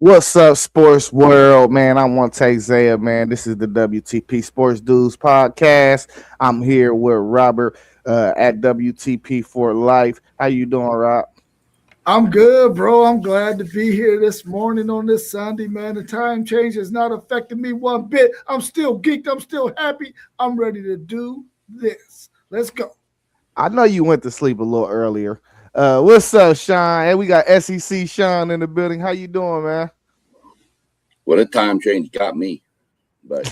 What's up, sports world, man? I want to take Zaya, man. This is the WTP Sports Dudes podcast. I'm here with Robert at WTP for Life. How you doing, Rob? I'm good, bro. I'm glad to be here this morning on this Sunday, man. The time change has not affected me one bit. I'm still geeked. I'm still happy. I'm ready to do this. Let's go. I know you went to sleep a little earlier. What's up, Sean? Hey, we got SEC Sean in the building. How you doing, man? Well, the time change got me, but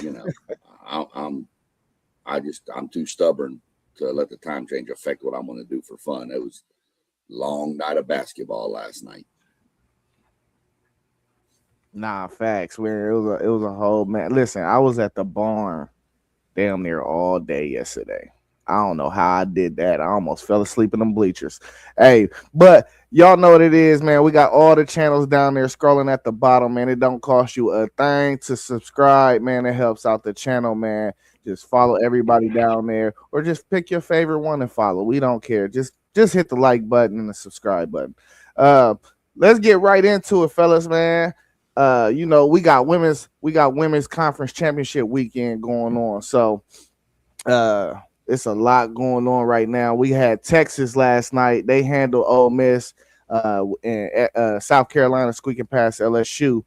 I'm I'm too stubborn to let the time change affect what I'm going to do for fun. It was a long night of basketball last night. Nah, facts. Where it was a whole man. Listen, I was at the barn damn near all day yesterday. I don't know how I did that. I almost fell asleep in them bleachers. Hey, but y'all know what it is, man. We got all the channels down there scrolling at the bottom, man. It don't cost you a thing to subscribe, man. It helps out the channel, man. Just follow everybody down there, or just pick your favorite one and follow. We don't care. Just hit the like button and the subscribe button. Uh, let's get right into it, fellas, man. We got women's conference championship weekend going on. So it's a lot going on right now. We had Texas last night. They handled Ole Miss, and South Carolina squeaking past LSU.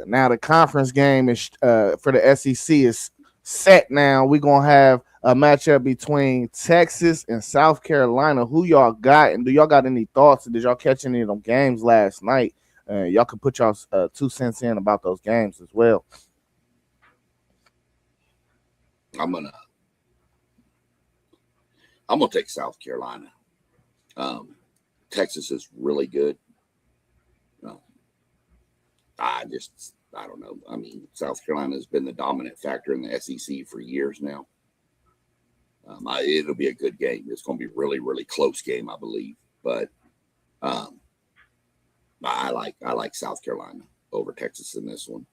Now the conference game is for the SEC is set. Now we're gonna have a matchup between Texas and South Carolina. Who y'all got, and do y'all got any thoughts? Did y'all catch any of them games last night? Y'all can put y'all 2 cents in about those games as well. I'm gonna I'm gonna take South Carolina. Texas is really good. Uh, I don't know. I mean, South Carolina has been the dominant factor in the SEC for years now. It'll be a good game. It's going to be really, really close game, I believe. But um, I like South Carolina over Texas in this one.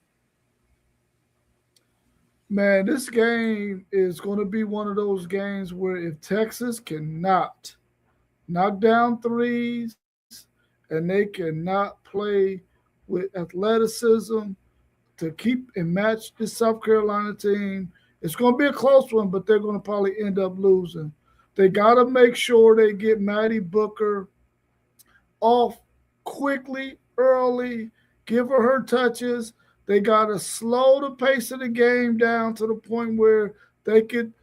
Man, this game is going to be one of those games where if Texas cannot knock down threes and they cannot play with athleticism to keep and match the South Carolina team, it's going to be a close one, but they're going to probably end up losing. They got to make sure they get Maddie Booker off quickly, early, give her touches. They got to slow the pace of the game down to the point where they could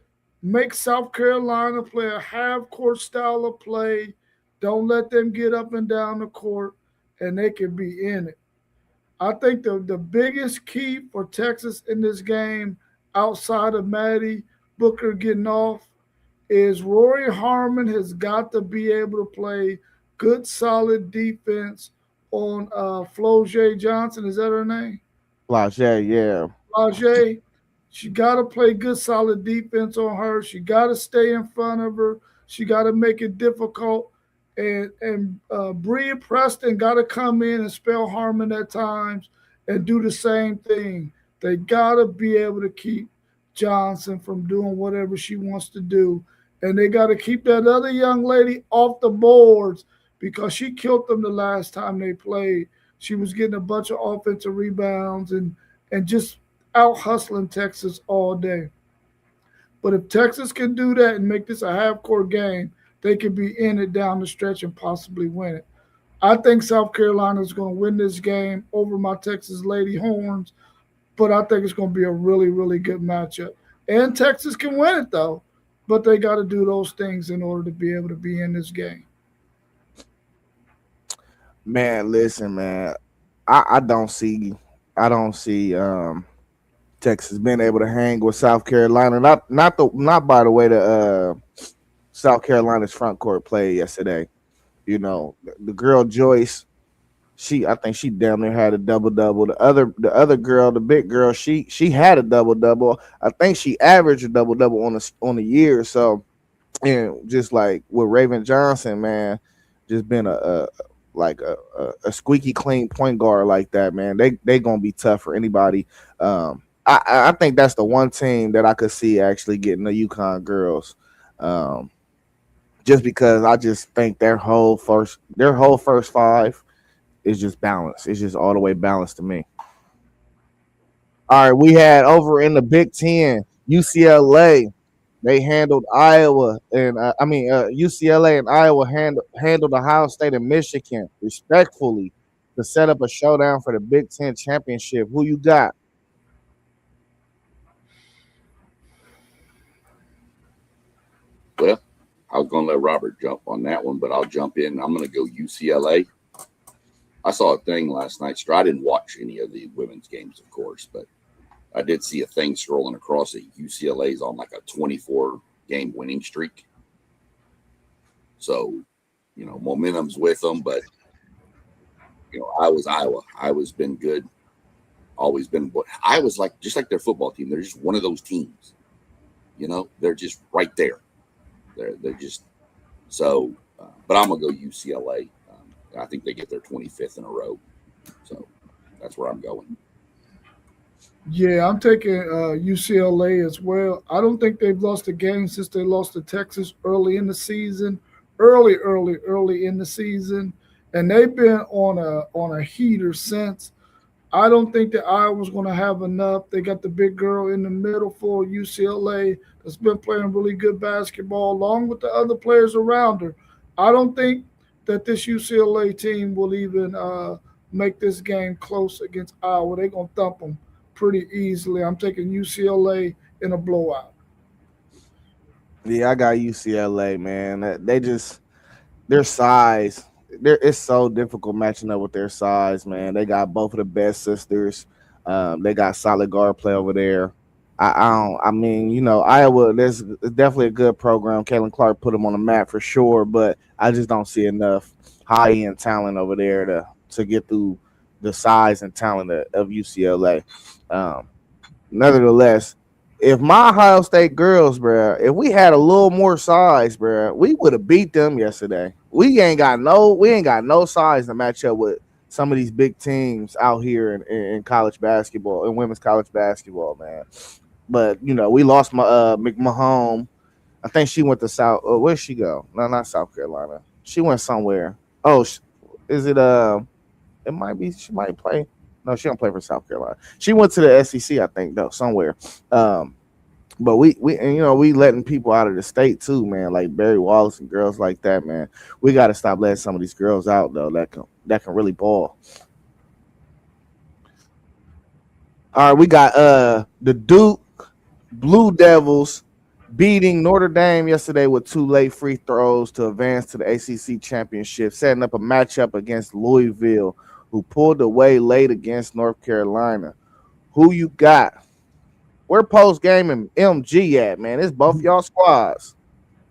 make South Carolina play a half court style of play. Don't let them get up and down the court, and they can be in it. I think the biggest key for Texas in this game, outside of Maddie Booker getting off, is Rory Harmon has got to be able to play good, solid defense on Floje Johnson. Is that her name? Flage, yeah. Flage. She got to play good, solid defense on her. She got to stay in front of her. She got to make it difficult. And Bria Preston got to come in and spell Harmon at times and do the same thing. They got to be able to keep Johnson from doing whatever she wants to do. And they got to keep that other young lady off the boards because she killed them the last time they played. She was getting a bunch of offensive rebounds and just out hustling Texas all day. But if Texas can do that and make this a half-court game, they could be in it down the stretch and possibly win it. I think South Carolina is going to win this game over my Texas Lady Horns, but I think it's going to be a really, really good matchup. And Texas can win it, though, but they got to do those things in order to be able to be in this game. Man, listen, man. I don't see Texas being able to hang with South Carolina. Not by the way the South Carolina's front court played yesterday. The girl Joyce, I think she damn near had a double double. The other girl, the big girl, she had a double double. I think she averaged a double double on the year. So, and just like with Raven Johnson, man, just been a squeaky clean point guard like that, man. They gonna be tough for anybody. I think that's the one team that I could see actually getting the UConn girls. Just because I just think their whole first five It's just balanced. It's just all the way balanced to me. All right, we had over in the Big Ten, UCLA. They handled Iowa, and UCLA and Iowa handled Ohio State and Michigan respectfully to set up a showdown for the Big Ten championship. Who you got? Well, I was going to let Robert jump on that one, but I'll jump in. I'm going to go UCLA. I saw a thing last night. I didn't watch any of the women's games, of course, but I did see a thing scrolling across that UCLA's on like a 24-game winning streak. So, momentum's with them, but, Iowa. Iowa's been good. Always been. But Iowa's just like their football team. They're just one of those teams. They're just right there. They're just so. But I'm gonna go UCLA. I think they get their 25th in a row. So that's where I'm going. Yeah, I'm taking UCLA as well. I don't think they've lost a game since they lost to Texas early in the season, early in the season, and they've been on a heater since. I don't think that Iowa's going to have enough. They got the big girl in the middle for UCLA that's been playing really good basketball, along with the other players around her. I don't think that this UCLA team will even make this game close against Iowa. They're going to thump them pretty easily. I'm taking UCLA in a blowout. Yeah, I got UCLA, man. Their size. It's so difficult matching up with their size, man. They got both of the best sisters. They got solid guard play over there. I don't. I mean, Iowa. There's definitely a good program. Caitlin Clark put them on the map for sure, but I just don't see enough high end talent over there to get through the size and talent of UCLA. Nevertheless, if my Ohio State girls, bro, if we had a little more size, bro, we would have beat them yesterday. We ain't got no size to match up with some of these big teams out here in college basketball, in women's college basketball, man. But we lost my McMahon. I think she went to South. Where'd she go? No, not South Carolina. She went somewhere. Oh, is it? It might be. She might play. No, she don't play for South Carolina. She went to the SEC, I think, though, somewhere. But we we letting people out of the state too, man, like Barry Wallace and girls like that, man. We got to stop letting some of these girls out though that can really ball. All right, we got the Duke Blue Devils beating Notre Dame yesterday with 2 late free throws to advance to the ACC championship, setting up a matchup against Louisville, who pulled away late against North Carolina. Who you got? Where post game and MG at, man? It's both y'all squads.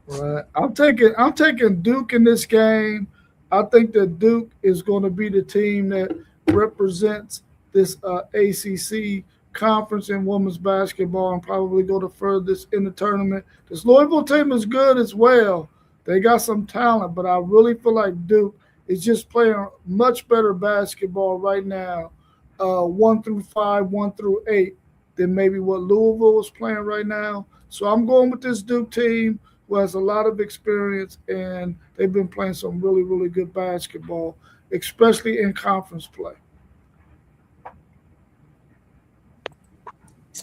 Right. I'm taking Duke in this game. I think that Duke is going to be the team that represents this ACC conference in women's basketball and probably go the furthest in the tournament. This Louisville team is good as well. They got some talent, but I really feel like Duke is just playing much better basketball right now, 1 through 5, 1 through 8, than maybe what Louisville is playing right now. So I'm going with this Duke team who has a lot of experience, and they've been playing some really, really good basketball, especially in conference play.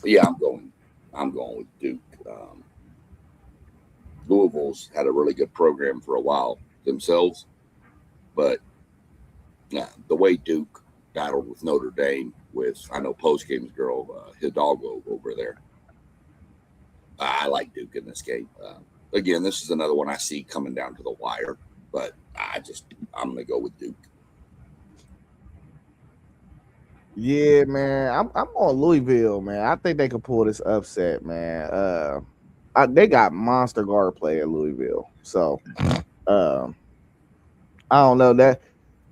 Yeah, I'm going with Duke. Louisville's had a really good program for a while themselves, but the way Duke battled with Notre Dame, I know post game's girl Hidalgo over there. I like Duke in this game. Again, this is another one I see coming down to the wire, but I'm gonna go with Duke. Yeah, man. I'm on Louisville, man. I think they could pull this upset, man. They got monster guard play at Louisville, so I don't know that.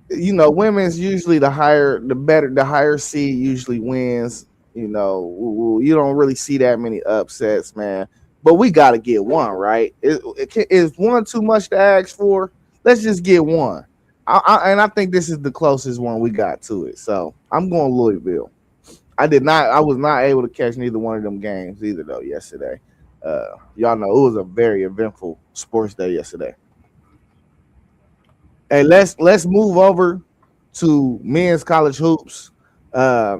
Women's usually the higher seed usually wins. You don't really see that many upsets, man. But we got to get one, right? Is one too much to ask for? Let's just get one. I think this is the closest one we got to it. So I'm going Louisville. I was not able to catch neither one of them games either, though, yesterday. Y'all know it was a very eventful sports day yesterday. Hey, let's move over to men's college hoops. Uh,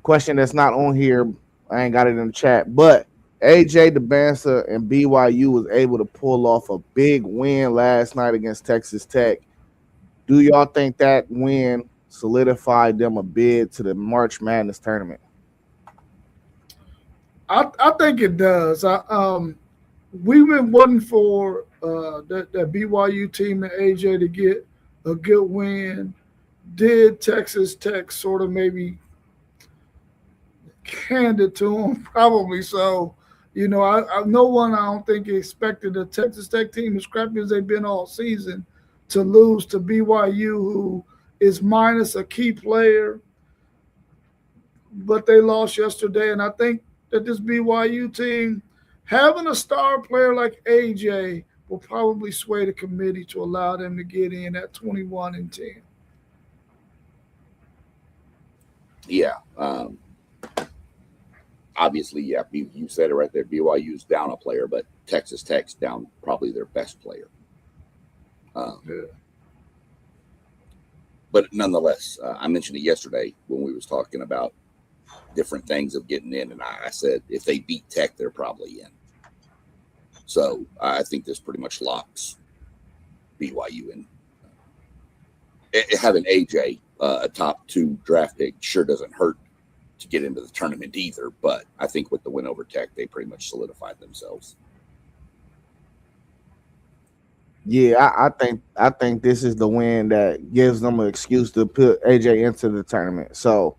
Question that's not on here. I ain't got it in the chat, but AJ DeBansa and BYU was able to pull off a big win last night against Texas Tech. Do y'all think that win solidified them a bid to the March Madness tournament? I think it does. We've been waiting for that BYU team and AJ to get a good win. Did Texas Tech sort of maybe hand it to them? Probably so. No one I don't think expected the Texas Tech team, as crappy as they've been all season, to lose to BYU, who is minus a key player. But they lost yesterday, and I think that this BYU team, having a star player like AJ, will probably sway the committee to allow them to get in at 21-10. Yeah. Obviously, yeah, you said it right there. BYU's down a player, but Texas Tech's down probably their best player. Yeah. But nonetheless, I mentioned it yesterday when we was talking about different things of getting in, and I said if they beat Tech, they're probably in. So I think this pretty much locks BYU in. Having AJ, a top 2 draft pick, sure doesn't hurt to get into the tournament either, but I think with the win over Tech, they pretty much solidified themselves. Yeah, I think this is the win that gives them an excuse to put AJ into the tournament. So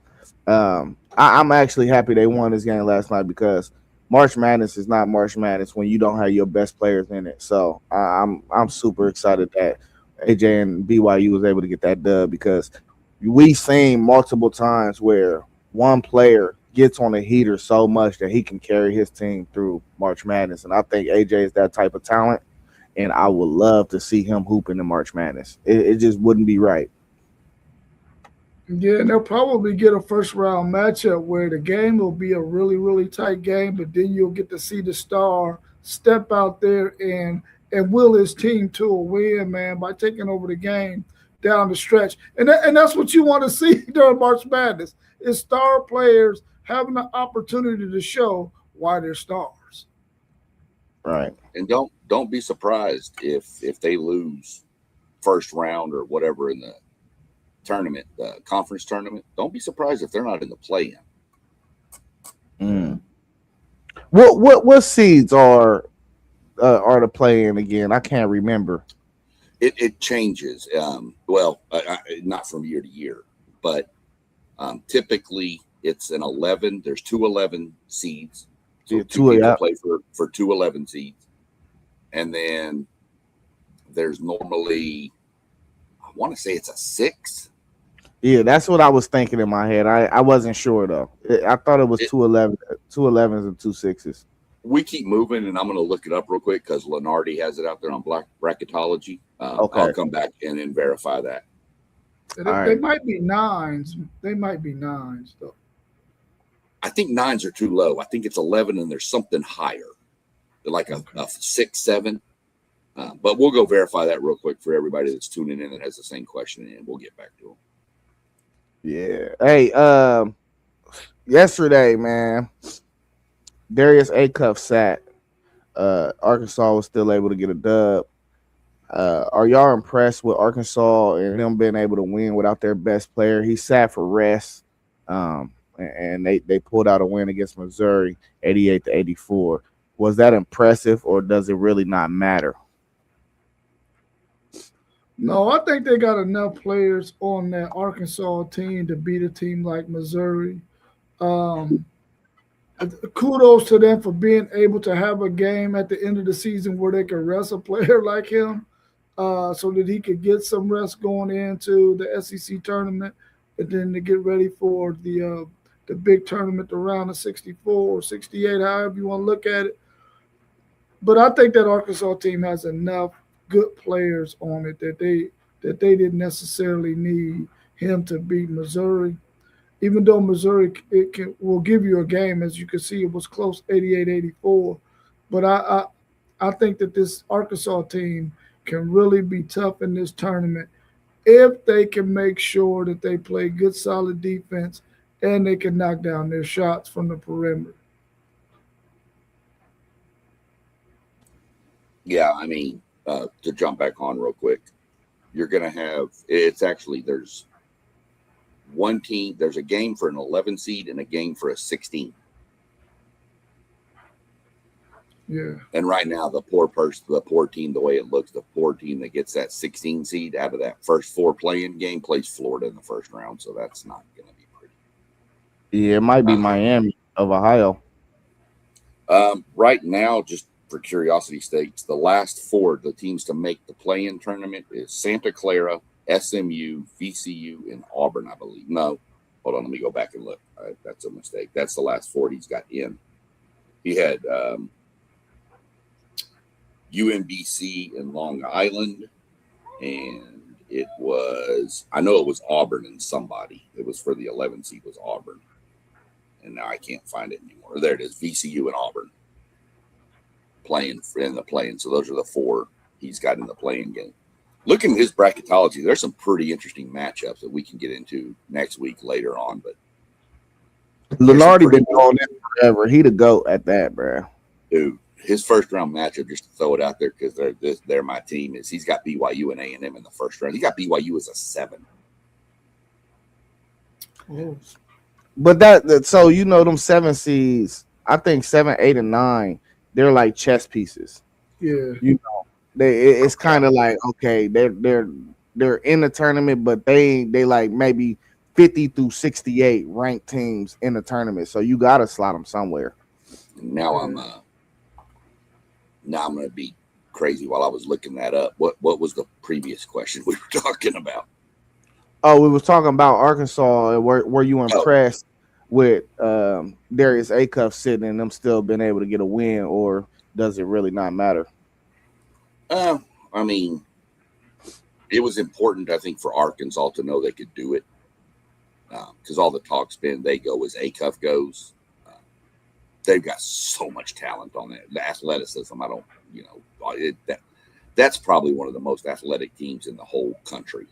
I'm actually happy they won this game last night, because March Madness is not March Madness when you don't have your best players in it. So I'm super excited that AJ and BYU was able to get that dub, because we've seen multiple times where one player gets on a heater so much that he can carry his team through March Madness. And I think AJ is that type of talent, and I would love to see him hoop in the March Madness. It just wouldn't be right. Yeah, and they'll probably get a first round matchup where the game will be a really, really tight game, but then you'll get to see the star step out there and will his team to a win, man, by taking over the game down the stretch. And that's what you want to see during March Madness, is star players having the opportunity to show why they're stars. Right. And don't be surprised if they lose first round or whatever in the tournament, the conference tournament. Don't be surprised if they're not in the play-in. What seeds are the play-in again? I can't remember. It changes. Not from year to year, but typically it's an 11. There's 2 11 seeds. So 2 people play for 2 11 seeds. And then there's normally, I want to say it's a 6. Yeah, that's what I was thinking in my head. I wasn't sure though. I thought it was 2 11s and 2 6s. We keep moving, and I'm going to look it up real quick because Lenardi has it out there on Bracketology. Okay. I'll come back and then verify that. They might be 9s. They might be 9s though. I think 9s are too low. I think it's 11, and there's something higher, like a 6, 7. But we'll go verify that real quick for everybody that's tuning in that has the same question, and we'll get back to them. Yeah. Hey, yesterday, man, Darius Acuff sat. Arkansas was still able to get a dub. Are y'all impressed with Arkansas and them being able to win without their best player? He sat for rest, and they pulled out a win against Missouri, 88-84. Was that impressive, or does it really not matter? No, I think they got enough players on that Arkansas team to beat a team like Missouri. Kudos to them for being able to have a game at the end of the season where they can rest a player like him, so that he could get some rest going into the SEC tournament, and then to get ready for the big tournament, the round of 64 or 68, however you want to look at it. But I think that Arkansas team has enough good players on it that they didn't necessarily need him to beat Missouri. Even though Missouri will give you a game, as you can see, it was close, 88-84. But I think that this Arkansas team can really be tough in this tournament if they can make sure that they play good, solid defense and they can knock down their shots from the perimeter. Yeah, I mean, to jump back on real quick, you're going to have it's actually there's one team, there's a game for an 11 seed and a game for a 16. Yeah. And right now, the poor team, the way it looks, the poor team that gets that 16 seed out of that first 4 playing game plays Florida in the first round. So that's not going to be pretty. Yeah, it might be Miami of Ohio. Right now, just for curiosity's sake, the last 4, the teams to make the play-in tournament is Santa Clara, SMU, VCU, and Auburn, I believe. No, hold on, let me go back and look. That's a mistake. That's the last 4 he's got in. He had UMBC in Long Island, and I know it was Auburn and somebody. It was for the 11 seed was Auburn. And now I can't find it anymore. There it is, VCU and Auburn playing in the play-in. So those are the 4 he's got in the play-in game. Looking at his bracketology, there's some pretty interesting matchups that we can get into next week later on. But Lenardi been going in forever. He the GOAT at that, bro. Dude, his first round matchup, just to throw it out there because they're my team, is he's got BYU and A&M in the first round. He got BYU as a 7. Oh. But that so them 7 seeds, I think 7, 8, and 9, they're like chess pieces. Yeah. It's kind of like, okay, they're in the tournament, but they like maybe 50 through 68 ranked teams in the tournament. So you got to slot them somewhere. Now I'm going to be crazy while I was looking that up. What was the previous question we were talking about? Oh, we was talking about Arkansas. Were you impressed with Darius Acuff sitting and them still being able to get a win, or does it really not matter? I mean, it was important, I think, for Arkansas to know they could do it because all the talk's been they go as Acuff goes. They've got so much talent on that. The athleticism, that's probably one of the most athletic teams in the whole country.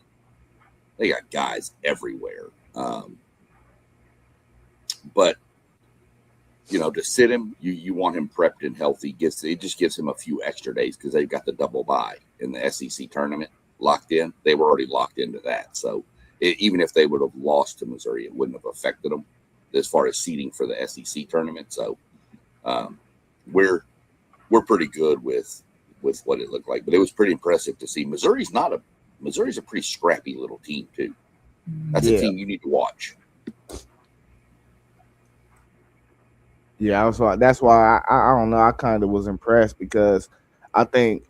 They got guys everywhere. But, to sit him, you want him prepped and healthy. It just gives him a few extra days because they've got the double bye in the SEC tournament locked in. They were already locked into that. So even if they would have lost to Missouri, it wouldn't have affected them as far as seeding for the SEC tournament. So we're pretty good with what it looked like. But it was pretty impressive to see. Missouri's a pretty scrappy little team, too. That's a team you need to watch. Yeah, that's why I don't know. I kind of was impressed because I think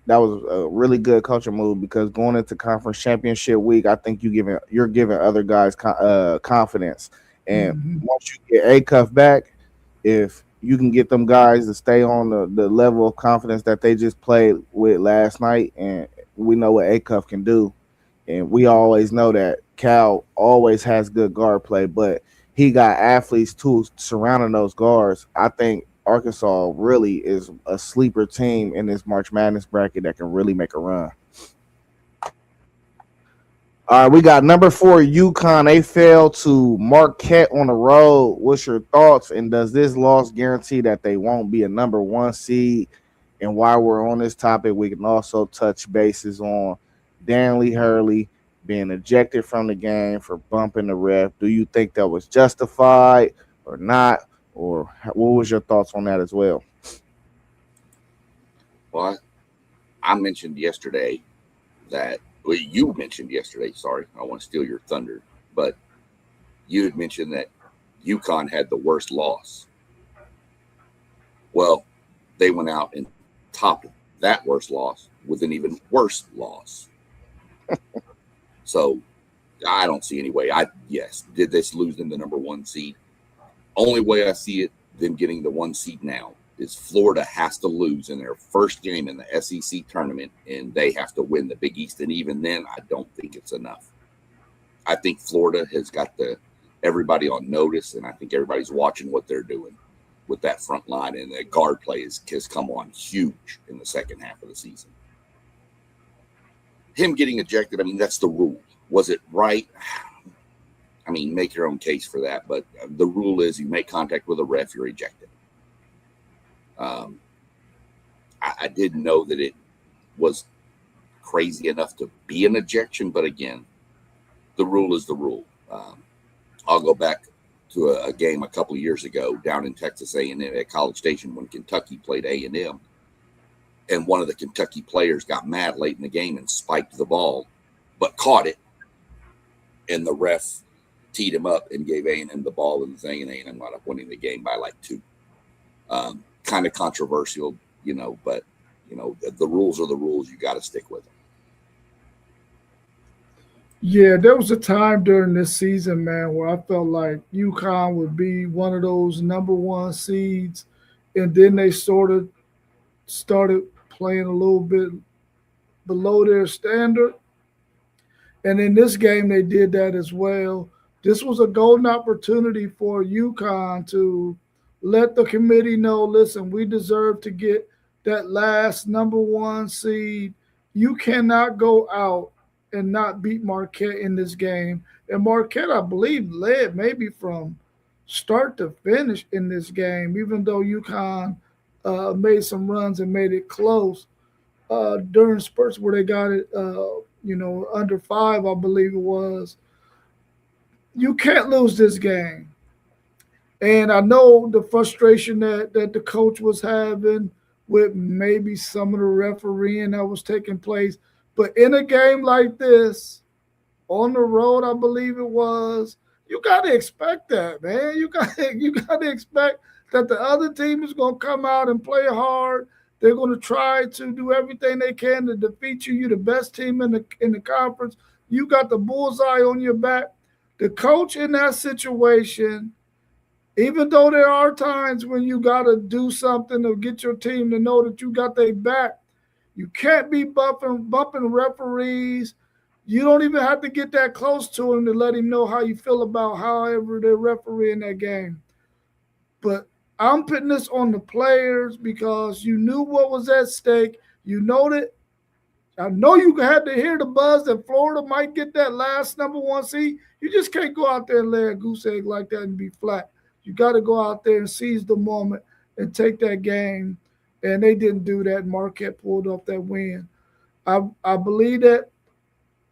that was a really good culture move because going into conference championship week, I think you're giving other guys confidence. And once you get Acuff back, if you can get them guys to stay on the level of confidence that they just played with last night, and we know what Acuff can do, and we always know that Cal always has good guard play, but he got athletes too surrounding those guards. I think Arkansas really is a sleeper team in this March Madness bracket that can really make a run. All right, we got number 4 UConn. They fell to Marquette on the road. What's your thoughts? And does this loss guarantee that they won't be a number 1 seed? And while we're on this topic, we can also touch bases on Danley Hurley being ejected from the game for bumping the ref. Do you think that was justified or not? Or what was your thoughts on that as well? Well, I mentioned yesterday that you mentioned yesterday, sorry, I don't want to steal your thunder, but you had mentioned that UConn had the worst loss. Well, they went out and topped that worst loss with an even worse loss. So I don't see any way. Did this lose them the number 1 seed? Only way I see it, them getting the 1 seed now, is Florida has to lose in their first game in the SEC tournament, and they have to win the Big East. And even then, I don't think it's enough. I think Florida has got everybody on notice, and I think everybody's watching what they're doing with that front line, and the guard play has come on huge in the second half of the season. him getting ejected, I mean, that's the rule. Was it right? I mean, make your own case for that. But the rule is you make contact with a ref, you're ejected. I didn't know that it was crazy enough to be an ejection. But again, the rule is the rule. I'll go back to a game a couple of years ago down in Texas A&M at College Station when Kentucky played A&M. And one of the Kentucky players got mad late in the game and spiked the ball, but caught it. And the ref teed him up and gave A&M the ball and the thing, and A&M wound up winning the game by like 2. Kind of controversial, but, the rules are the rules. You got to stick with them. Yeah, there was a time during this season, man, where I felt like UConn would be one of those number 1 seeds, and then they sort of started playing a little bit below their standard. And in this game, they did that as well. This was a golden opportunity for UConn to let the committee know, listen, we deserve to get that last number 1 seed. You cannot go out and not beat Marquette in this game. And Marquette, I believe, led maybe from start to finish in this game, even though UConn made some runs and made it close during spurts where they got it, under 5, I believe it was. You can't lose this game. And I know the frustration that the coach was having with maybe some of the refereeing that was taking place. But in a game like this, on the road, I believe it was, you got to expect that, man. You got to expect that the other team is going to come out and play hard. They're going to try to do everything they can to defeat you. You're the best team in the conference. You got the bullseye on your back. The coach in that situation, even though there are times when you got to do something to get your team to know that you got their back, you can't be bumping referees. You don't even have to get that close to him to let him know how you feel about however they're refereeing that game. But I'm putting this on the players because you knew what was at stake. You know that. I know you had to hear the buzz that Florida might get that last number 1 seed. You just can't go out there and lay a goose egg like that and be flat. You got to go out there and seize the moment and take that game. And they didn't do that. Marquette pulled off that win. I believe that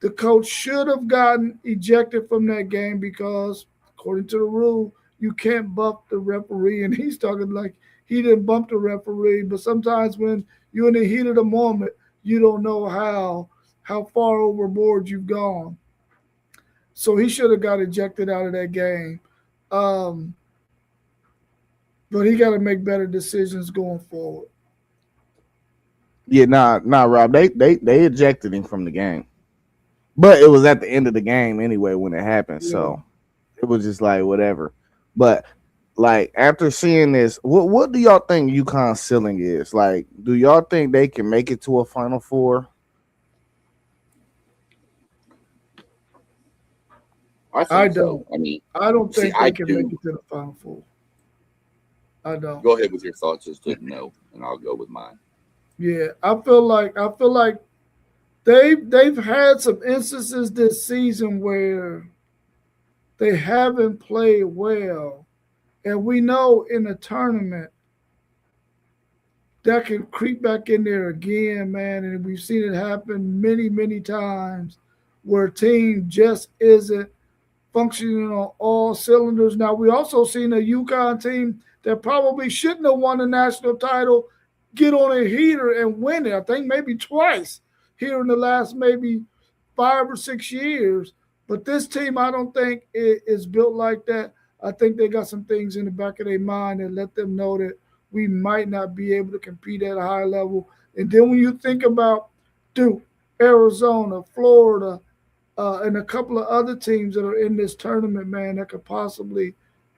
the coach should have gotten ejected from that game because, according to the rule, you can't bump the referee. And he's talking like he didn't bump the referee. But sometimes when you're in the heat of the moment, you don't know how far overboard you've gone. So he should have got ejected out of that game. But he got to make better decisions going forward. Yeah, nah, Rob. They ejected him from the game, but it was at the end of the game anyway when it happened. Yeah. So it was just like whatever. But like after seeing this, what do y'all think UConn's ceiling is? Like, do y'all think they can make it to a Final Four? I don't. So. I mean, I don't think they can make it to the Final Four. I don't. Go ahead with your thoughts as to no, and I'll go with mine. Yeah, I feel like they've had some instances this season where they haven't played well, and we know in the tournament that can creep back in there again, man. And we've seen it happen many, many times where a team just isn't functioning on all cylinders. Now, we also seen a UConn team that probably shouldn't have won the national title get on a heater and win it. I think maybe twice here in the last maybe 5 or 6 years. But this team, I don't think is built like that. I think they got some things in the back of their mind that let them know that we might not be able to compete at a high level. And then when you think about Duke, Arizona, Florida, and a couple of other teams that are in this tournament, man, that could possibly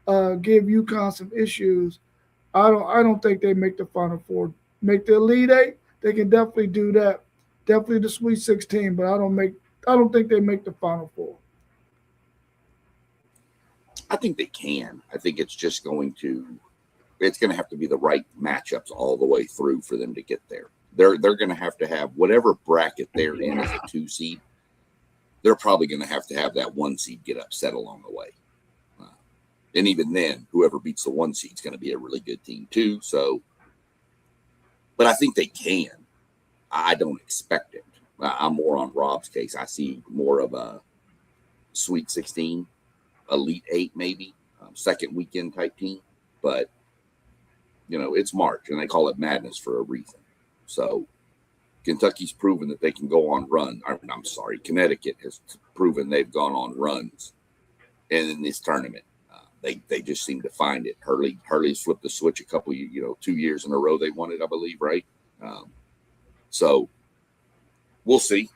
give UConn some issues, I don't think they make the Final Four. Make the Elite Eight, they can definitely do that. Definitely the Sweet 16, but I don't think they make the Final Four. I think they can. I think it's just going to have to be the right matchups all the way through for them to get there. they're going to have whatever bracket they're in as a 2 seed. They're probably going to have that 1 seed get upset along the way. And even then, whoever beats the 1 seed is going to be a really good team too. So, but I think they can. I don't expect it. I'm more on Rob's case. I see more of a Sweet 16, Elite 8 maybe, second weekend type team. But, it's March, and they call it madness for a reason. So Kentucky's proven that they can go on run. I'm sorry, Connecticut has proven they've gone on runs in this tournament. They just seem to find it. Hurley's flipped the switch a couple, 2 years in a row they won it, I believe, right? So we'll see.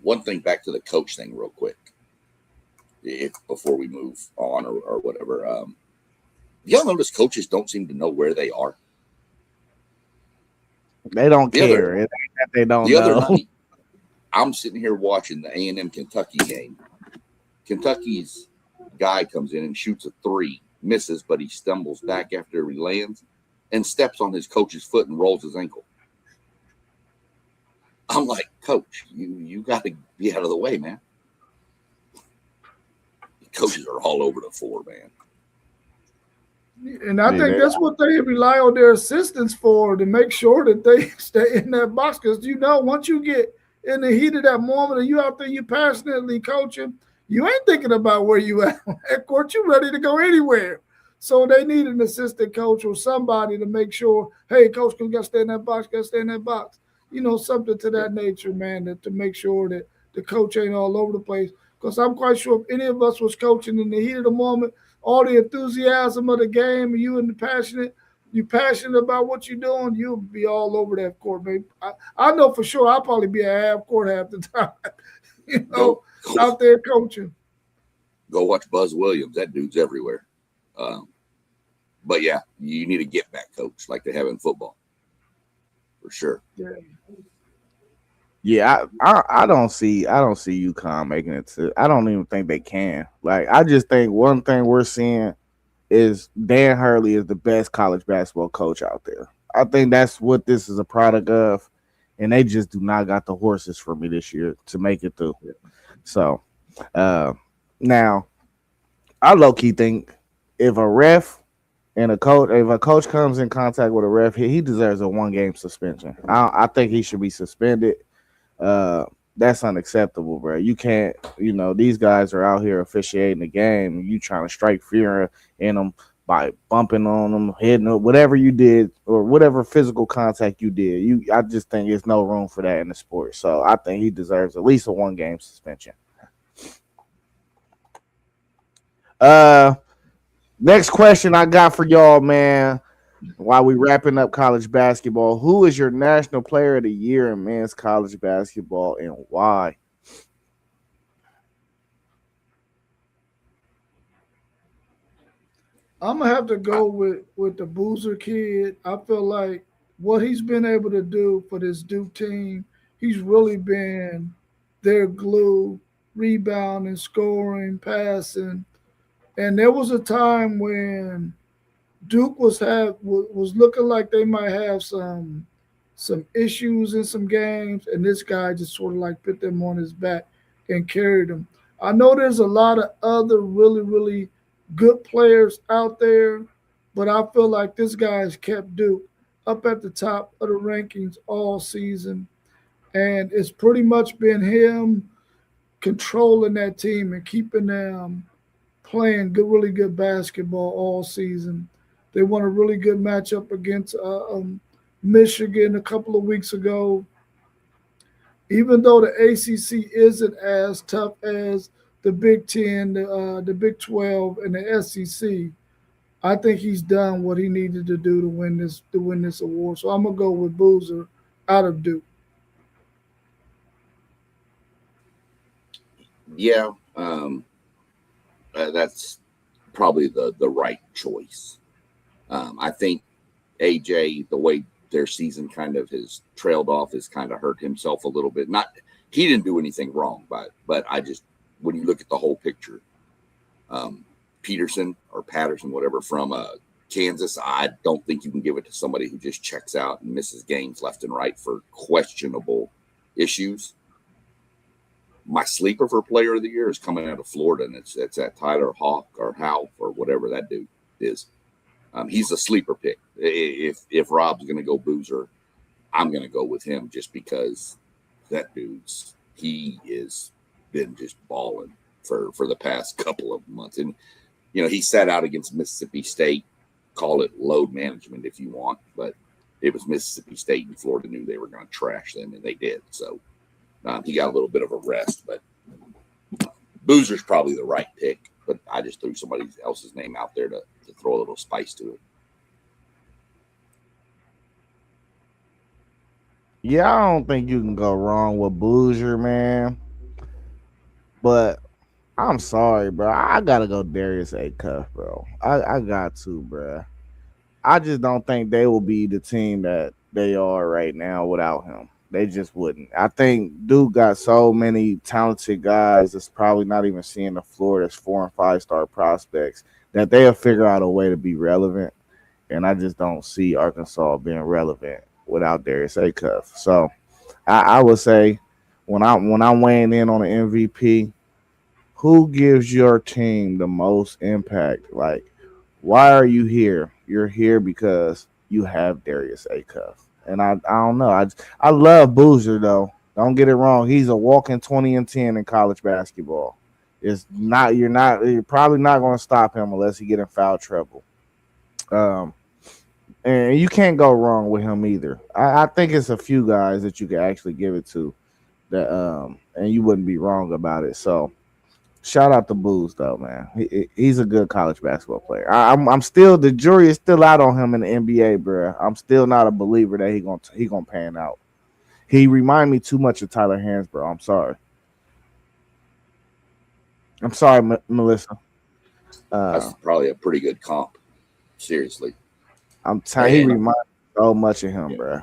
One thing back to the coach thing real quick, before we move on or whatever. Y'all notice coaches don't seem to know where they are? They don't care. It ain't that they don't know. The other night, I'm sitting here watching the A&M Kentucky game. Kentucky's guy comes in and shoots a 3, misses, but he stumbles back after he lands and steps on his coach's foot and rolls his ankle. I'm like, Coach, you got to be out of the way, man. Coaches are all over the floor, man. And I think that's what they rely on their assistants for, to make sure that they stay in that box. Because, once you get in the heat of that moment and you out there, you passionately coaching, you ain't thinking about where you at. At court, you ready to go anywhere. So they need an assistant coach or somebody to make sure, hey, coach, you got to stay in that box, something to that nature, man, to make sure that the coach ain't all over the place. Because I'm quite sure if any of us was coaching in the heat of the moment, all the enthusiasm of the game, and you passionate about what you're doing, you'll be all over that court, baby. I know for sure I'll probably be at half court half the time, out there coaching. Go watch Buzz Williams. That dude's everywhere. But yeah, you need a get back coach like they have in football, for sure. Yeah, I don't see UConn making it to. I don't even think they can. Like, I just think one thing we're seeing is Dan Hurley is the best college basketball coach out there. I think that's what this is a product of, and they just do not got the horses for me this year to make it through. So, now, I low-key think if a ref and if a coach comes in contact with a ref, he deserves a 1-game suspension. I think he should be suspended. That's unacceptable, bro. You can't, these guys are out here officiating the game, and you trying to strike fear in them by bumping on them, hitting them, whatever you did, or whatever physical contact you did. I just think there's no room for that in the sport. So I think he deserves at least a 1-game suspension. Next question I got for y'all, man. While we wrapping up college basketball, who is your national player of the year in men's college basketball and why? I'm going to have to go with the Boozer kid. I feel like what he's been able to do for this Duke team, he's really been their glue, rebounding, scoring, passing. And there was a time when Duke was looking like they might have some issues in some games, and this guy just sort of like put them on his back and carried them. I know there's a lot of other really, really good players out there, but I feel like this guy has kept Duke up at the top of the rankings all season, and it's pretty much been him controlling that team and keeping them playing really good basketball all season. They won a really good matchup against Michigan a couple of weeks ago. Even though the ACC isn't as tough as the Big Ten, the Big 12, and the SEC, I think he's done what he needed to do to win this award. So I'm gonna go with Boozer out of Duke. Yeah, that's probably the right choice. I think AJ, the way their season kind of has trailed off, has kind of hurt himself a little bit. He didn't do anything wrong, but I just, when you look at the whole picture, Patterson, whatever, from Kansas, I don't think you can give it to somebody who just checks out and misses games left and right for questionable issues. My sleeper for player of the year is coming out of Florida, and it's that Tyler Hawk or Houff or whatever that dude is. He's a sleeper pick. If Rob's going to go Boozer, I'm going to go with him just because that he is been just balling for the past couple of months. And, he sat out against Mississippi State. Call it load management if you want, but it was Mississippi State, and Florida knew they were going to trash them, and they did. So he got a little bit of a rest, but Boozer's probably the right pick, but I just threw somebody else's name out there to throw a little spice to it. Yeah, I don't think you can go wrong with Boozer, man. But I'm sorry, bro. I gotta go Darius Acuff, bro. I got to, bro. I just don't think they will be the team that they are right now without him. They just wouldn't. I think Duke got so many talented guys that's probably not even seeing the floor that's 4 and 5 star prospects that they'll figure out a way to be relevant. And I just don't see Arkansas being relevant without Darius Acuff. So I would say when I'm weighing in on the MVP, who gives your team the most impact? Like, why are you here? You're here because you have Darius Acuff. And I don't know. I love Boozer though. Don't get it wrong. He's a walking 20 and 10 in college basketball. You're probably not going to stop him unless he get in foul trouble. And you can't go wrong with him either. I think it's a few guys that you can actually give it to that and you wouldn't be wrong about it. So shout out to Booz though, man. He's a good college basketball player. I'm still, the jury is still out on him in the NBA, bro. I'm still not a believer that he gonna pan out. He remind me too much of Tyler Hansbrough. I'm sorry, Melissa. That's probably a pretty good comp. Seriously, he reminds me so much of him, bro.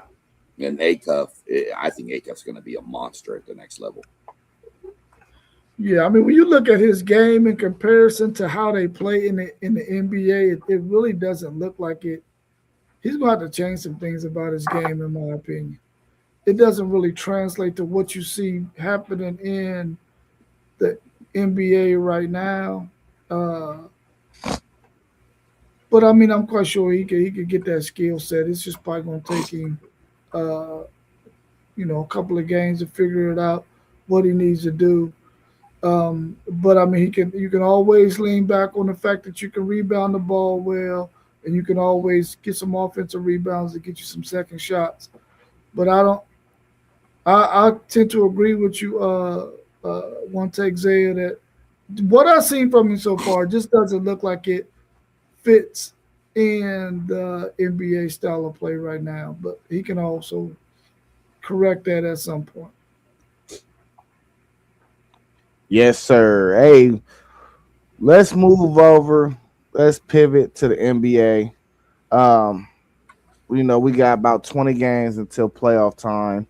And Acuff, I think Acuff's going to be a monster at the next level. Yeah, I mean, when you look at his game in comparison to how they play in the NBA, it really doesn't look like it. He's going to have to change some things about his game, in my opinion. It doesn't really translate to what you see happening in the NBA right now. But I mean, I'm quite sure he could get that skill set. It's just probably going to take him, a couple of games to figure it out what he needs to do. But I mean, you can always lean back on the fact that you can rebound the ball well, and you can always get some offensive rebounds to get you some second shots. But I tend to agree with you, one take Zaya, that what I've seen from him so far just doesn't look like it fits in the NBA style of play right now. But he can also correct that at some point. Yes, sir. Hey, let's move over. Let's pivot to the NBA. We got about 20 games until playoff time.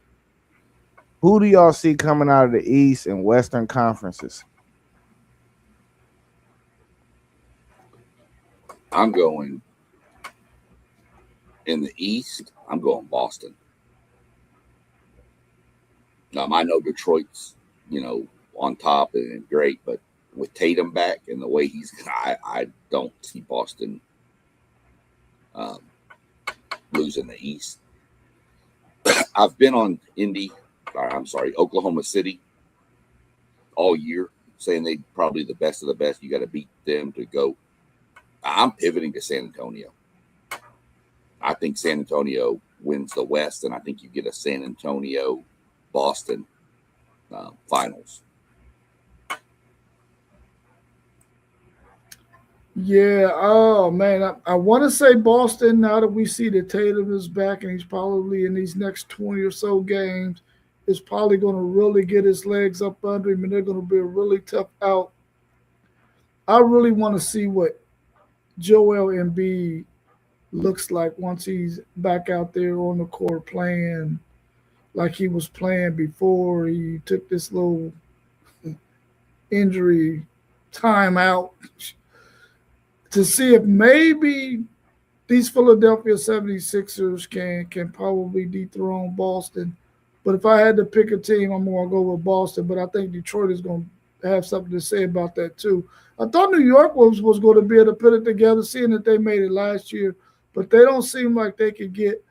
Who do y'all see coming out of the East and Western conferences? I'm going in the East. I'm going Boston. I know Detroit's, on top and great, but with Tatum back and the way I don't see Boston losing the East. I've been on Oklahoma City all year, saying they probably the best of the best. You got to beat them to go. I'm pivoting to San Antonio. I think San Antonio wins the West, and I think you get a San Antonio-Boston finals. Yeah. Oh man, I want to say Boston. Now that we see that Tatum is back and he's probably in these next 20 or so games, is probably going to really get his legs up under him, and they're going to be a really tough out. I really want to see what Joel Embiid looks like once he's back out there on the court playing like he was playing before he took this little injury time out, to see if maybe these Philadelphia 76ers can probably dethrone Boston. But if I had to pick a team, I'm going to go with Boston. But I think Detroit is going to have something to say about that too. I thought New York was going to be able to put it together, seeing that they made it last year. But they don't seem like they could get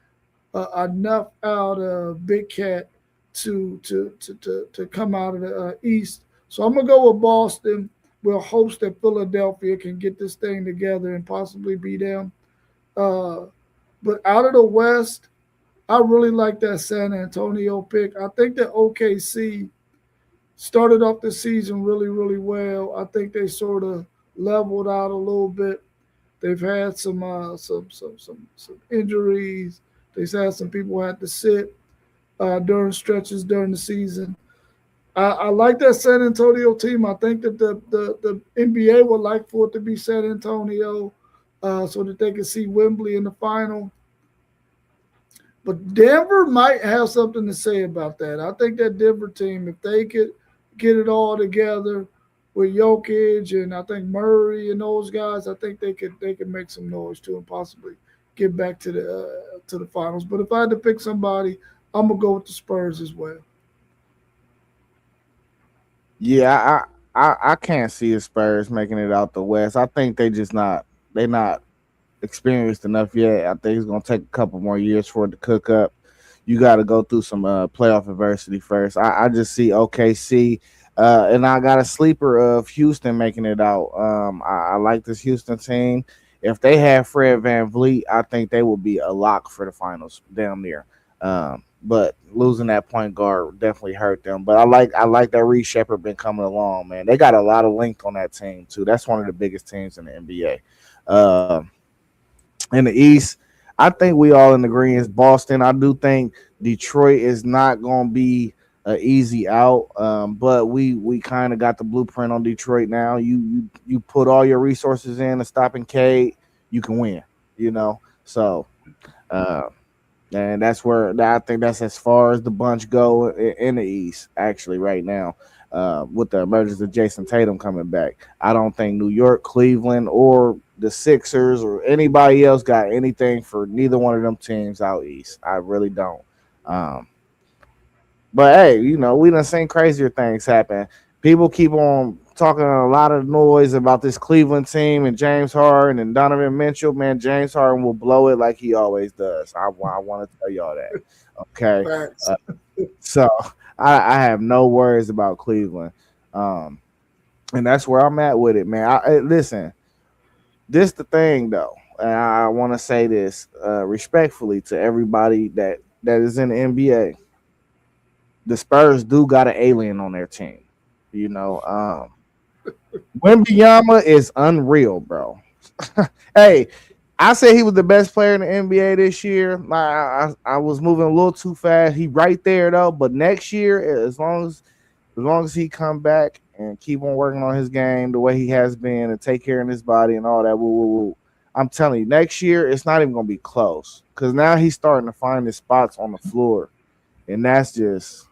enough out of Big Cat to come out of the East. So I'm gonna go with Boston. We'll hopes that Philadelphia can get this thing together and possibly beat them. Uh, but out of the West, I really like that San Antonio pick. I think that OKC started off the season really, really well. I think they sort of leveled out a little bit. They've had some injuries. They've had some people had to sit during stretches during the season. I like that San Antonio team. I think that the NBA would like for it to be San Antonio so that they can see Wembley in the final. But Denver might have something to say about that. I think that Denver team, if they could get it all together with Jokic and I think Murray and those guys, I think they could make some noise too and possibly get back to the finals. But if I had to pick somebody, I'm gonna go with the Spurs as well. Yeah, I can't see the Spurs making it out the West. I think they not experienced enough yet. I think it's gonna take a couple more years for it to cook up. You got to go through some playoff adversity first. I just see OKC, and I got a sleeper of Houston making it out. I like this Houston team. If they have Fred Van Vliet, I think they will be a lock for the finals, damn near. But losing that point guard definitely hurt them. But I like that Reed Shepard been coming along, man. They got a lot of length on that team too. That's one of the biggest teams in the NBA. In the East, I think we all in agreement. Boston. I do think Detroit is not going to be an easy out, but we kind of got the blueprint on Detroit now. You put all your resources in to stopping Cade, you can win. You know, so uh, and that's where I think that's as far as the bunch go in the East. Actually, right now, with the emergence of Jason Tatum coming back, I don't think New York, Cleveland, or the Sixers or anybody else got anything for neither one of them teams out East. I really don't. Um, but hey, we done seen crazier things happen. People keep on talking a lot of noise about this Cleveland team and James Harden and Donovan Mitchell. Man, James Harden will blow it like he always does. I want to tell y'all that. Okay. Facts. So I have no worries about Cleveland. Um, and that's where I'm at with it, man. Listen, this the thing though, and I want to say this respectfully to everybody that is in the NBA. The Spurs do got an alien on their team. You know, Wembanyama is unreal, bro. Hey, I said he was the best player in the NBA this year. I was moving a little too fast. He right there though, but next year, as long as he come back and keep on working on his game the way he has been and take care of his body and all that, woo, woo, woo, I'm telling you, next year it's not even gonna be close because now he's starting to find his spots on the floor, and that's just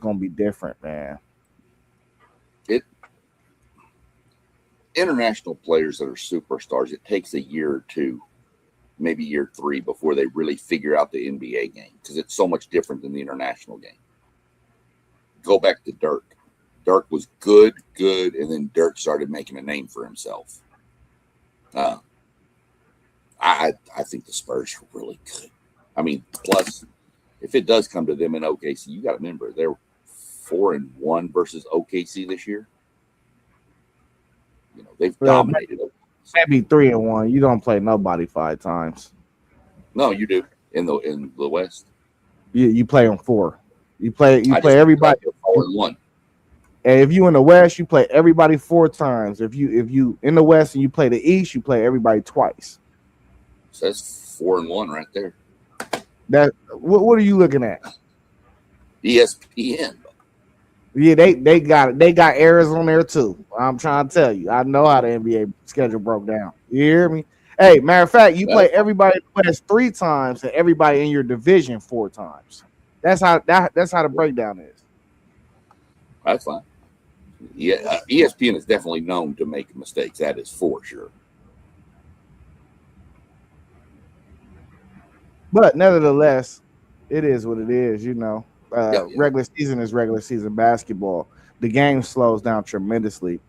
gonna be different, man. It international players that are superstars, it takes a year or two, maybe year three, before they really figure out the NBA game because it's so much different than the international game. Go back to Dirk. Dirk was good, and then Dirk started making a name for himself. I think the Spurs are really good. I mean, plus, if it does come to them in OKC, you got to remember they're 4-1 versus OKC this year. They've dominated. Maybe 3-1. You don't play nobody 5 times. No, you do in the West. You play them 4. You play everybody 4-1. And if you in the West, you play everybody 4 times. If you in the West and you play the East, you play everybody twice. So that's 4-1 right there. That what are you looking at? ESPN. Yeah, they got errors on there too. I'm trying to tell you. I know how the NBA schedule broke down. You hear me? Hey, matter of fact, you play everybody in the West 3 times and everybody in your division 4 times. That's how the breakdown is. That's fine. Yeah, ESPN is definitely known to make mistakes. That is for sure. But nevertheless, it is what it is. Yeah, yeah. Regular season is regular season basketball. The game slows down tremendously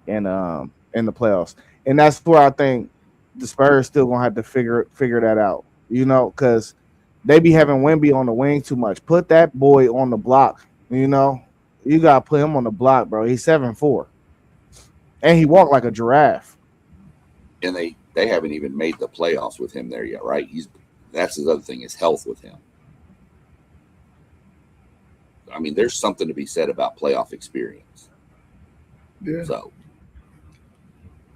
in the playoffs, and that's where I think the Spurs still gonna have to figure that out. Because they be having Wemby on the wing too much. Put that boy on the block. You gotta put him on the block, bro. He's 7'4", and he walked like a giraffe. And they haven't even made the playoffs with him there yet, right? That's his other thing is health with him. I mean, there's something to be said about playoff experience. Yeah. So,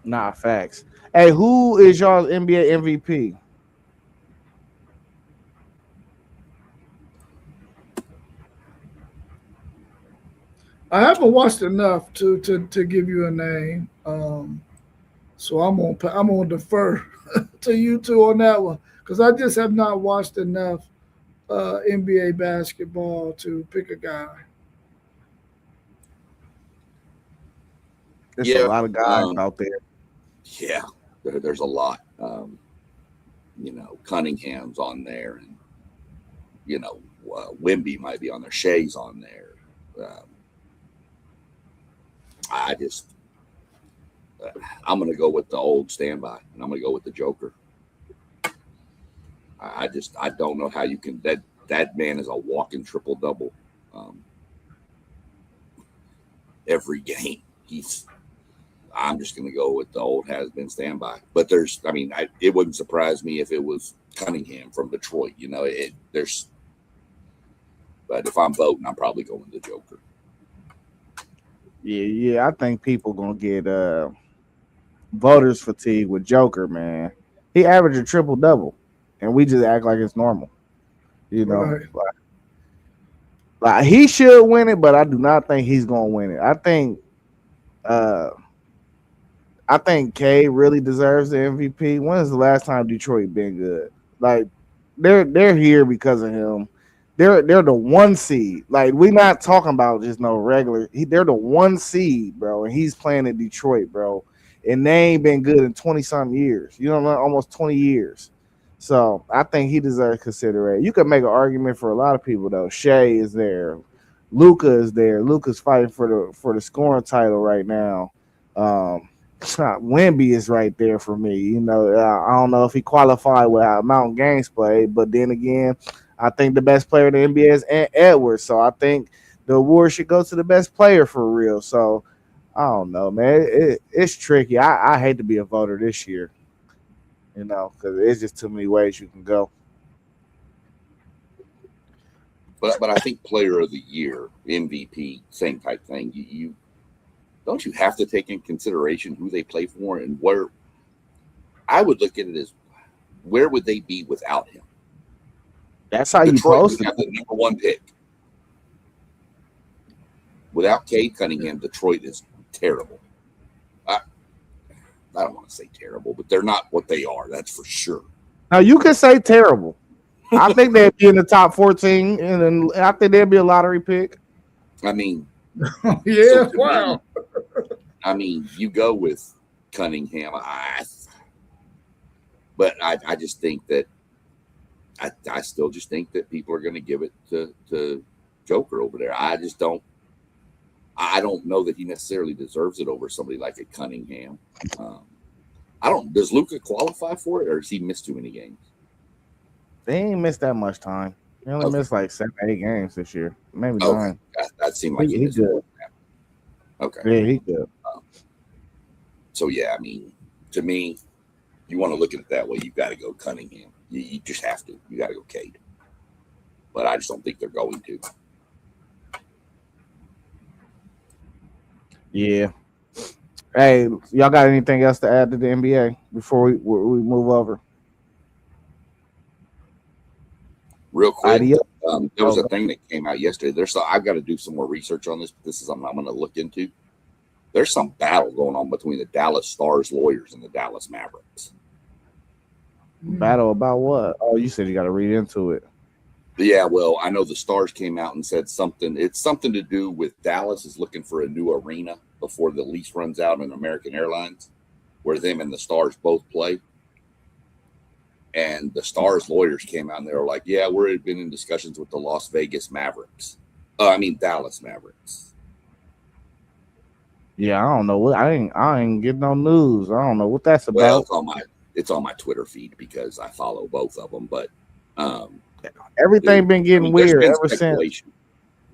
Nah, facts. Hey, who is y'all's NBA MVP? I haven't watched enough to give you a name. So I'm gonna defer to you two on that one because I just have not watched enough NBA basketball to pick a guy. There's a yeah, lot of guys out there. yeah, there's a lot. Cunningham's on there, and Wimby might be on there. Shea's on there. I just, I'm going to go with the old standby, and I'm going to go with the Joker. I don't know how you can. That man is a walking triple double every game. I'm just going to go with the old has been standby. But it wouldn't surprise me if it was Cunningham from Detroit. But if I'm voting, I'm probably going the Joker. Yeah. I think people gonna get voters fatigue with Joker, man. He averaged a triple double, and we just act like it's normal. Right. Like he should win it, but I do not think he's gonna win it. I think K really deserves the MVP. When is the last time Detroit been good? Like they're here because of him. They're the one seed. Like we're not talking about just no regular. They're the one seed, bro, and he's playing in Detroit, bro. And they ain't been good in 20-some years. Almost 20 years. So I think he deserves consideration. You could make an argument for a lot of people though. Shea is there, Luca is there. Luca's fighting for the scoring title right now. Wemby is right there for me. I don't know if he qualified with how amount games played, but then again, I think the best player in the NBA is Edwards. So I think the award should go to the best player for real. So I don't know, man. It's tricky. I hate to be a voter this year, because it's just too many ways you can go. But I think Player of the Year, MVP, same type thing. You don't you have to take in consideration who they play for and where. I would look at it as where would they be without him? That's how Detroit you post would it. have the number one pick. Without Cade Cunningham, Detroit is terrible. I don't want to say terrible, but they're not what they are. That's for sure. Now you can say terrible. I think they'd be in the top 14, and then I think they'd be a lottery pick. I mean, Yeah. Wow. You go with Cunningham. But I just think that I still just think that people are going to give it to Joker over there. I don't know that he necessarily deserves it over somebody like a Cunningham. Does Luka qualify for it, or does he miss too many games? They ain't missed that much time. They only missed like 7, 8 games this year, maybe 9. That seemed like he good. Okay. Yeah, he good. So yeah, to me, you want to look at it that way, you've got to go Cunningham. You just have to. You got to go Cade. But I just don't think they're going to. Yeah. Hey, y'all got anything else to add to the NBA before we move over? Real quick, Idea? there was a thing that came out yesterday. I've got to do some more research on this, but this is something I'm going to look into. There's some battle going on between the Dallas Stars lawyers and the Dallas Mavericks. Battle about what? Oh, you said you got to read into it. Yeah, well, I know the Stars came out and said something. It's something to do with Dallas is looking for a new arena before the lease runs out on American Airlines, where them and the Stars both play. And the Stars lawyers came out and they were like, yeah, we've been in discussions with the Dallas Mavericks. Yeah, I don't know what I ain't getting no news. I don't know what that's about. Well, it's on my Twitter feed because I follow both of them. But everything been getting weird ever since.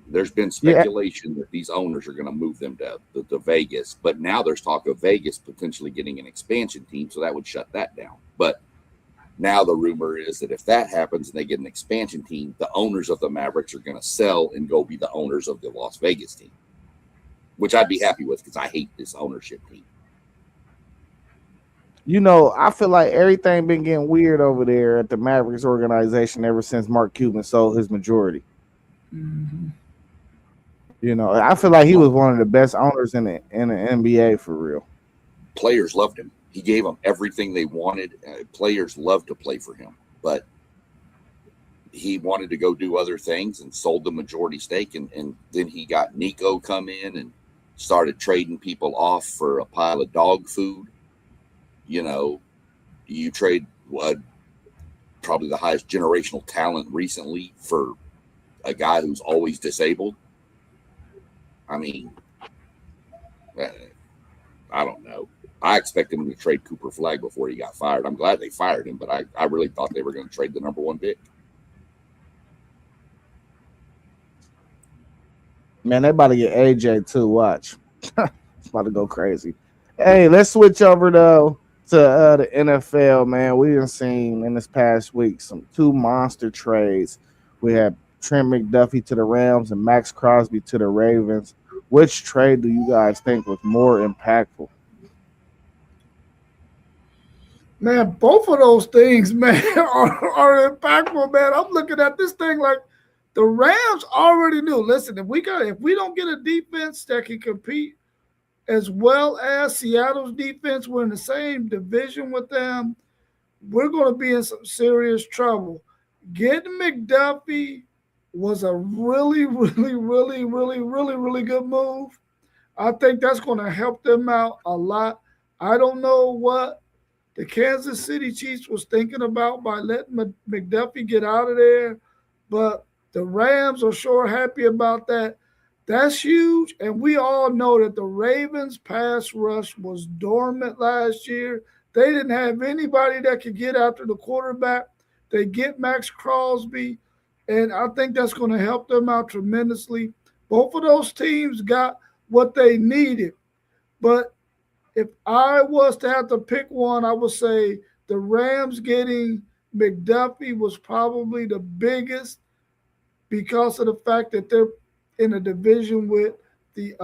There's been speculation that these owners are going to move them to Vegas, but now there's talk of Vegas potentially getting an expansion team, so that would shut that down. But now the rumor is that if that happens and they get an expansion team, the owners of the Mavericks are going to sell and go be the owners of the Las Vegas team, which I'd be happy with because I hate this ownership team. You know, I feel like everything been getting weird over there at the Mavericks organization ever since Mark Cuban sold his majority. Mm-hmm. You know, I feel like he was one of the best owners in the NBA for real. Players loved him. He gave them everything they wanted. Players loved to play for him, but he wanted to go do other things and sold the majority stake. And then he got Nico come in and started trading people off for a pile of dog food. You know, you trade probably the highest generational talent recently for a guy who's always disabled. I mean, I don't know. I expected him to trade Cooper Flagg before he got fired. I'm glad they fired him, but I really thought they were going to trade the number 1 pick. Man, they about to get AJ too. Watch. It's about to go crazy. Hey, let's switch over though to the NFL, man. We done seen in this past week some 2 monster trades. We had Trent McDuffie to the Rams and Max Crosby to the Ravens. Which trade do you guys think was more impactful? Man, both of those things, man, are impactful, man. I'm looking at this thing like the Rams already knew. Listen, if we don't get a defense that can compete as well as Seattle's defense, we're in the same division with them, we're going to be in some serious trouble. Getting McDuffie was a really, really, really, really, really, really good move. I think that's going to help them out a lot. I don't know what the Kansas City Chiefs was thinking about by letting McDuffie get out of there, but the Rams are sure happy about that. That's huge, and we all know that the Ravens' pass rush was dormant last year. They didn't have anybody that could get after the quarterback. They get Max Crosby, and I think that's going to help them out tremendously. Both of those teams got what they needed, but if I was to have to pick one, I would say the Rams getting McDuffie was probably the biggest because of the fact that they're in a division with the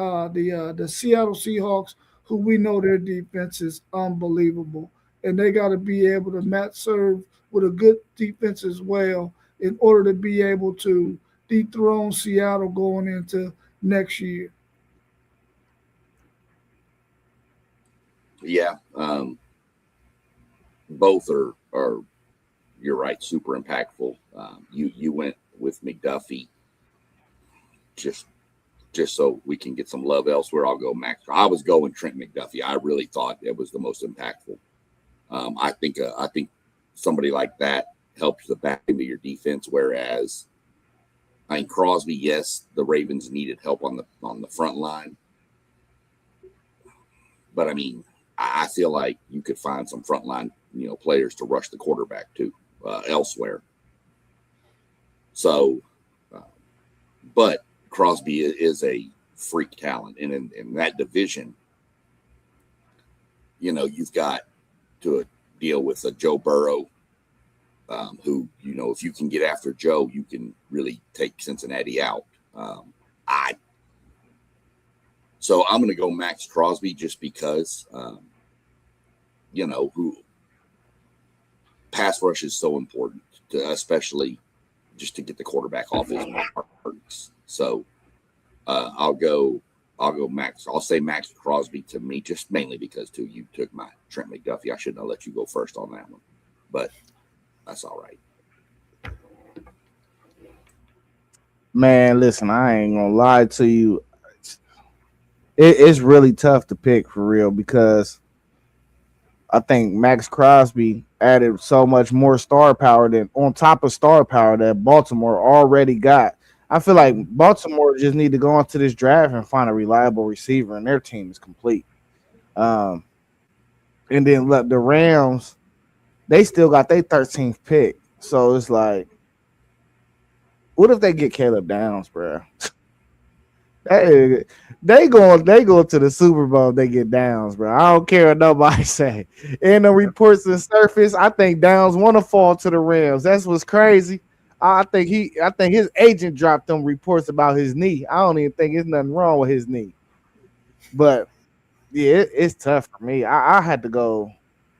Seattle Seahawks, who we know their defense is unbelievable, and they got to be able to match serve with a good defense as well in order to be able to dethrone Seattle going into next year. Yeah, both are you're right, super impactful. You went with McDuffie just so we can get some love elsewhere. I'll go Max. I was going Trent McDuffie. I really thought it was the most impactful. I think somebody like that helps the back end of your defense. Whereas, I mean, Crosby, yes, the Ravens needed help on the front line, but I mean, I feel like you could find some frontline, players to rush the quarterback to elsewhere. So, but Crosby is a freak talent, and in that division, you've got to deal with a Joe Burrow, who, if you can get after Joe, you can really take Cincinnati out. So I'm going to go Max Crosby just because, who pass rush is so important, especially just to get the quarterback off his marks. So I'll go Max. I'll say Max Crosby to me, just mainly because you took my Trent McDuffie. I shouldn't have let you go first on that one, but that's all right. Man, listen, I ain't gonna lie to you. It's really tough to pick for real because I think Max Crosby added so much more star power than on top of star power that Baltimore already got. I feel like Baltimore just need to go into this draft and find a reliable receiver, and their team is complete. Um, and then look, the Rams, they still got their 13th pick, so it's like, what if they get Caleb Downs, bro? Hey, they go to the Super Bowl. They get Downs, bro. I don't care what nobody say. In the reports and surface, I think Downs want to fall to the Rams. That's what's crazy. I think his agent dropped them reports about his knee. I don't even think there's nothing wrong with his knee. But yeah, it's tough for me. I had to go.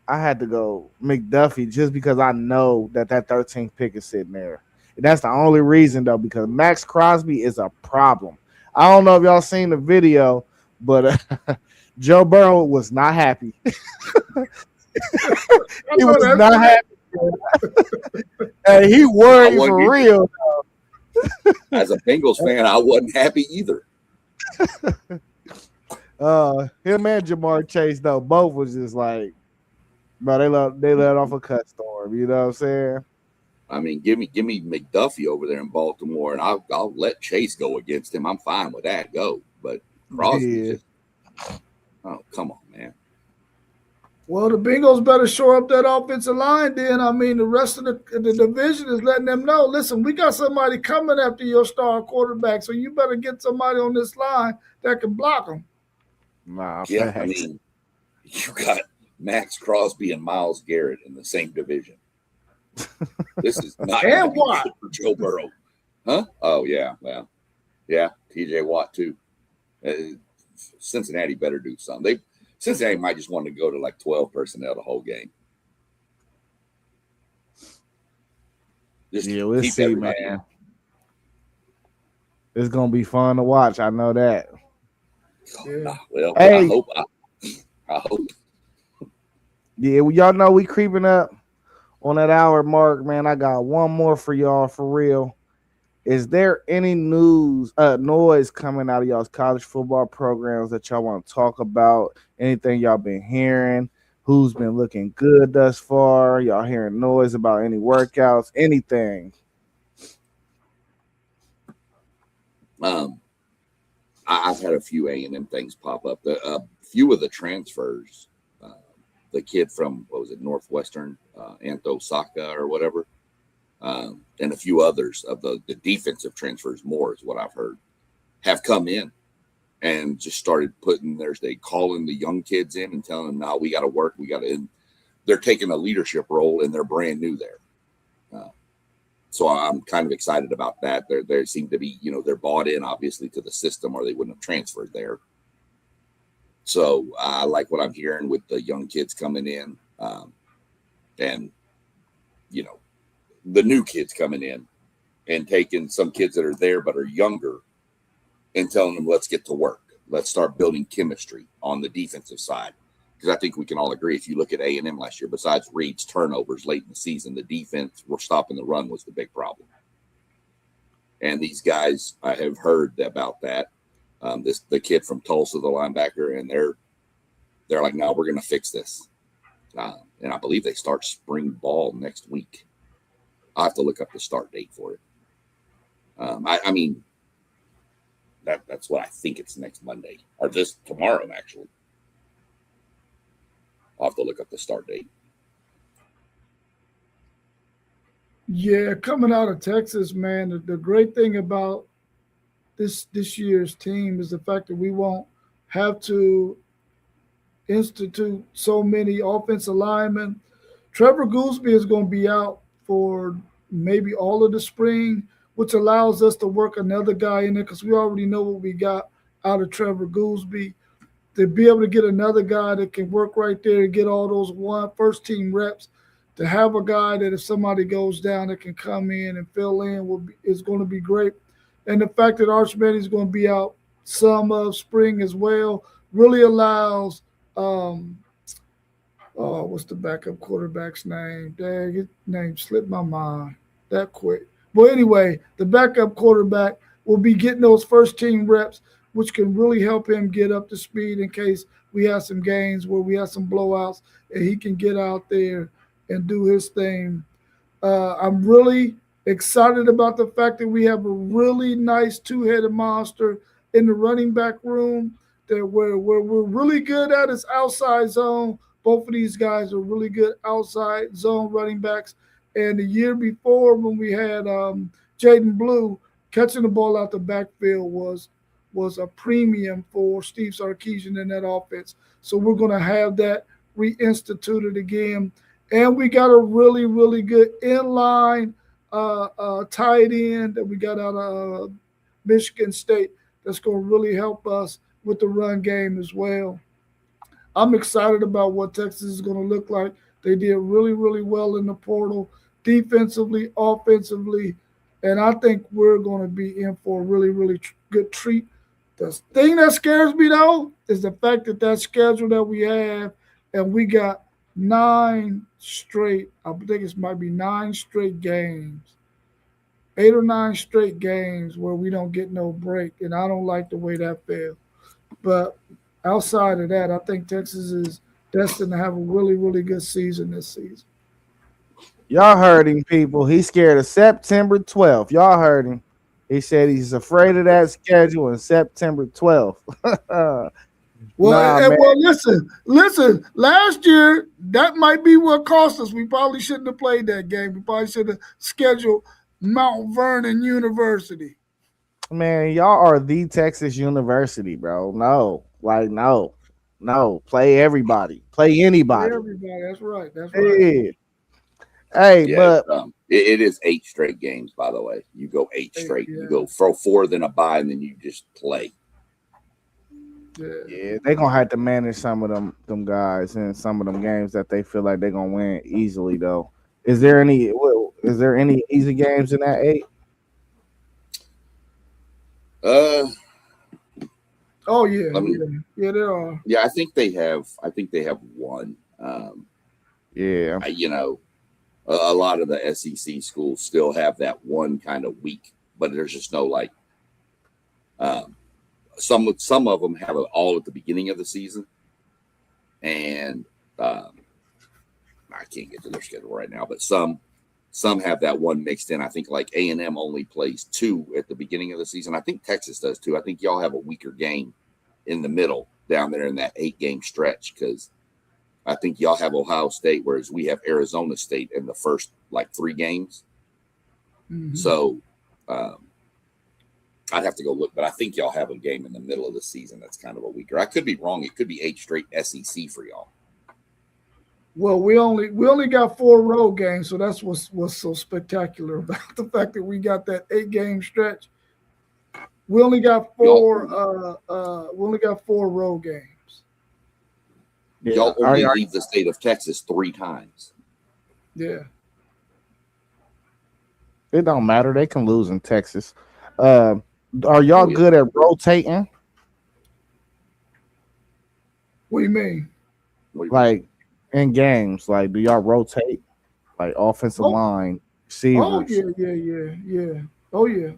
I had to go McDuffie just because I know that 13th pick is sitting there. And that's the only reason though, because Max Crosby is a problem. I don't know if y'all seen the video, but Joe Burrow was not happy. He was not happy. And he worried for real. As a Bengals fan, I wasn't happy either. Him and Jamar Chase though, both was just like, bro, they let off a cut storm. You know what I'm saying? I mean, give me McDuffie over there in Baltimore, and I'll let Chase go against him. I'm fine with that. Go, but Crosby, oh come on, man. Well, the Bengals better shore up that offensive line. Then I mean, the rest of the division is letting them know. Listen, we got somebody coming after your star quarterback, so you better get somebody on this line that can block them. Nah, yeah, I mean, you got Max Crosby and Myles Garrett in the same division. This is not and Watt for Joe Burrow, huh? Oh yeah, well, yeah, T.J. Watt too. Cincinnati better do something. Cincinnati might just want to go to like 12 personnel the whole game. Just we'll see, man. It's gonna be fun to watch. I know that. Yeah. Well, hey. I hope. Yeah, well, y'all know we creeping up on that hour mark, man. I got one more for y'all for real. Is there any noise coming out of y'all's college football programs that y'all want to talk about? Anything y'all been hearing? Who's been looking good thus far? Y'all hearing noise about any workouts? Anything? I've had a few A&M things pop up. A few of the transfers. The kid from, what was it, Northwestern, Anto Saka or whatever, and a few others of the defensive transfers, more is what I've heard, have come in and just started calling the young kids in and telling them, no, we got to work. They're taking a leadership role and they're brand new there. So I'm kind of excited about that. They seem to be, they're bought in obviously to the system or they wouldn't have transferred there. So I like what I'm hearing with the young kids coming in, and the new kids coming in and taking some kids that are there but are younger and telling them, let's get to work. Let's start building chemistry on the defensive side. Because I think we can all agree, if you look at A&M last year, besides Reed's turnovers late in the season, the defense were stopping the run was the big problem. And these guys, I have heard about that. The kid from Tulsa, the linebacker, and they're like, no, we're going to fix this. And I believe they start spring ball next week. I'll have to look up the start date for it. I mean, that's what I think it's next Monday or tomorrow, actually. I'll have to look up the start date. Yeah, coming out of Texas, man, the great thing about this year's team is the fact that we won't have to institute so many offensive linemen. Trevor Goolsby is going to be out for maybe all of the spring, which allows us to work another guy in there because we already know what we got out of Trevor Goolsby. To be able to get another guy that can work right there and get all those first team reps, to have a guy that if somebody goes down that can come in and fill in is going to be great. And the fact that Archibald is going to be out some of spring as well really allows what's the backup quarterback's name? Dang, his name slipped my mind that quick. But anyway, the backup quarterback will be getting those first team reps, which can really help him get up to speed in case we have some games where we have some blowouts and he can get out there and do his thing. I'm really excited about the fact that we have a really nice two-headed monster in the running back room that where we're really good at is outside zone. Both of these guys are really good outside zone running backs. And the year before when we had Jaden Blue catching the ball out the backfield was a premium for Steve Sarkisian in that offense. So we're going to have that reinstituted again. And we got a really, really good inline tight end that we got out of Michigan State that's going to really help us with the run game as well. I'm excited about what Texas is going to look like. They did really, really well in the portal, defensively, offensively, and I think we're going to be in for a really, really good treat. The thing that scares me, though, is the fact that schedule that we have, and we got 9 straight, I think it might be 9 straight games, 8 or 9 straight games where we don't get no break, and I don't like the way that feels. But outside of that, I think Texas is destined to have a really, really good season this season. Y'all heard him, people. He's scared of September 12th. Y'all heard him. He said he's afraid of that schedule on September 12th. Well, well, listen. Last year, that might be what cost us. We probably shouldn't have played that game. We probably should have scheduled Mount Vernon University. Man, y'all are the Texas University, bro. No. Play everybody. Play anybody. Play everybody. That's right. Yeah. Hey, yeah, but it is 8 straight games, by the way. You go 8 straight. Yeah. You go for 4, then a bye, and then you just play. Yeah, they're gonna have to manage some of them guys in some of them games that they feel like they're gonna win easily. Though, is there any easy games in that 8? Oh yeah, there are. Yeah, I think they have one. Yeah, a lot of the SEC schools still have that one kind of week, but there's just no like. Some of them have it all at the beginning of the season, and I can't get to their schedule right now. But some have that one mixed in. I think like A&M only plays 2 at the beginning of the season. I think Texas does too. I think y'all have a weaker game in the middle down there in that 8-game stretch because I think y'all have Ohio State, whereas we have Arizona State in the first like 3 games. Mm-hmm. So. I'd have to go look, but I think y'all have a game in the middle of the season that's kind of a weaker. I could be wrong. It could be 8 straight SEC for y'all. Well, we only got 4 road games, so that's what's so spectacular about the fact that we got that 8-game stretch. We only got 4. We only got 4 road games. Y'all only leave the state of Texas 3 times. Yeah. It don't matter. They can lose in Texas. Are y'all good at rotating? What do you mean? Like in games, like do y'all rotate? Like offensive line, receivers? Oh yeah. Oh yeah.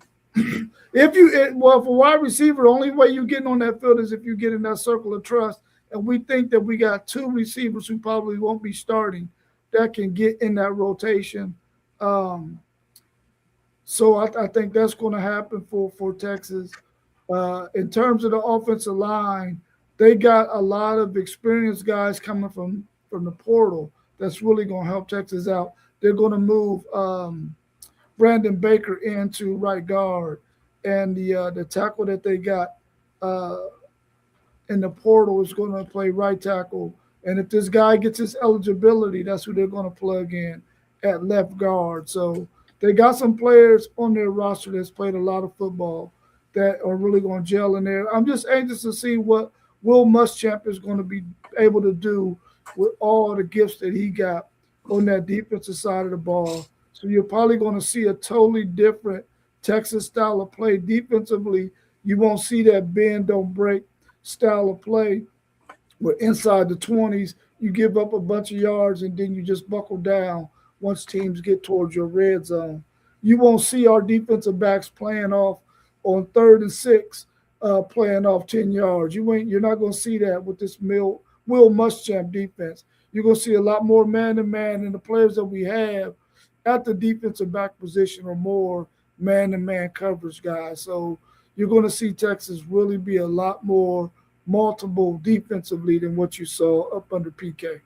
For wide receiver, the only way you getting on that field is if you get in that circle of trust. And we think that we got 2 receivers who probably won't be starting that can get in that rotation. So I think that's going to happen for Texas. In terms of the offensive line, they got a lot of experienced guys coming from the portal that's really going to help Texas out. They're going to move Brandon Baker into right guard, and the tackle that they got in the portal is going to play right tackle. And if this guy gets his eligibility, that's who they're going to plug in at left guard. So they got some players on their roster that's played a lot of football that are really going to gel in there. I'm just anxious to see what Will Muschamp is going to be able to do with all the gifts that he got on that defensive side of the ball. So you're probably going to see a totally different Texas style of play. Defensively, you won't see that bend, don't break style of play where inside the 20s, you give up a bunch of yards and then you just buckle down once teams get towards your red zone. You won't see our defensive backs playing off on 3rd and 6 playing off 10 yards. You're not going to see that with this Will Muschamp defense. You're going to see a lot more man-to-man, and the players that we have at the defensive back position are more man-to-man coverage guys. So you're going to see Texas really be a lot more multiple defensively than what you saw up under PK.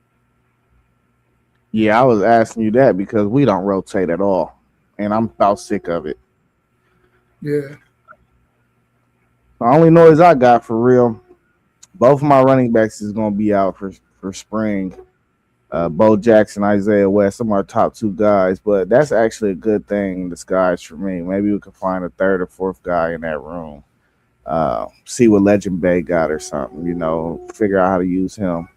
Yeah, I was asking you that because we don't rotate at all, and I'm about sick of it. Yeah. The only noise I got for real, both of my running backs is going to be out for spring. Bo Jackson, Isaiah West, some of our top two guys, but that's actually a good thing in disguise for me. Maybe we could find a third or fourth guy in that room. See what Legend Bay got or something, figure out how to use him.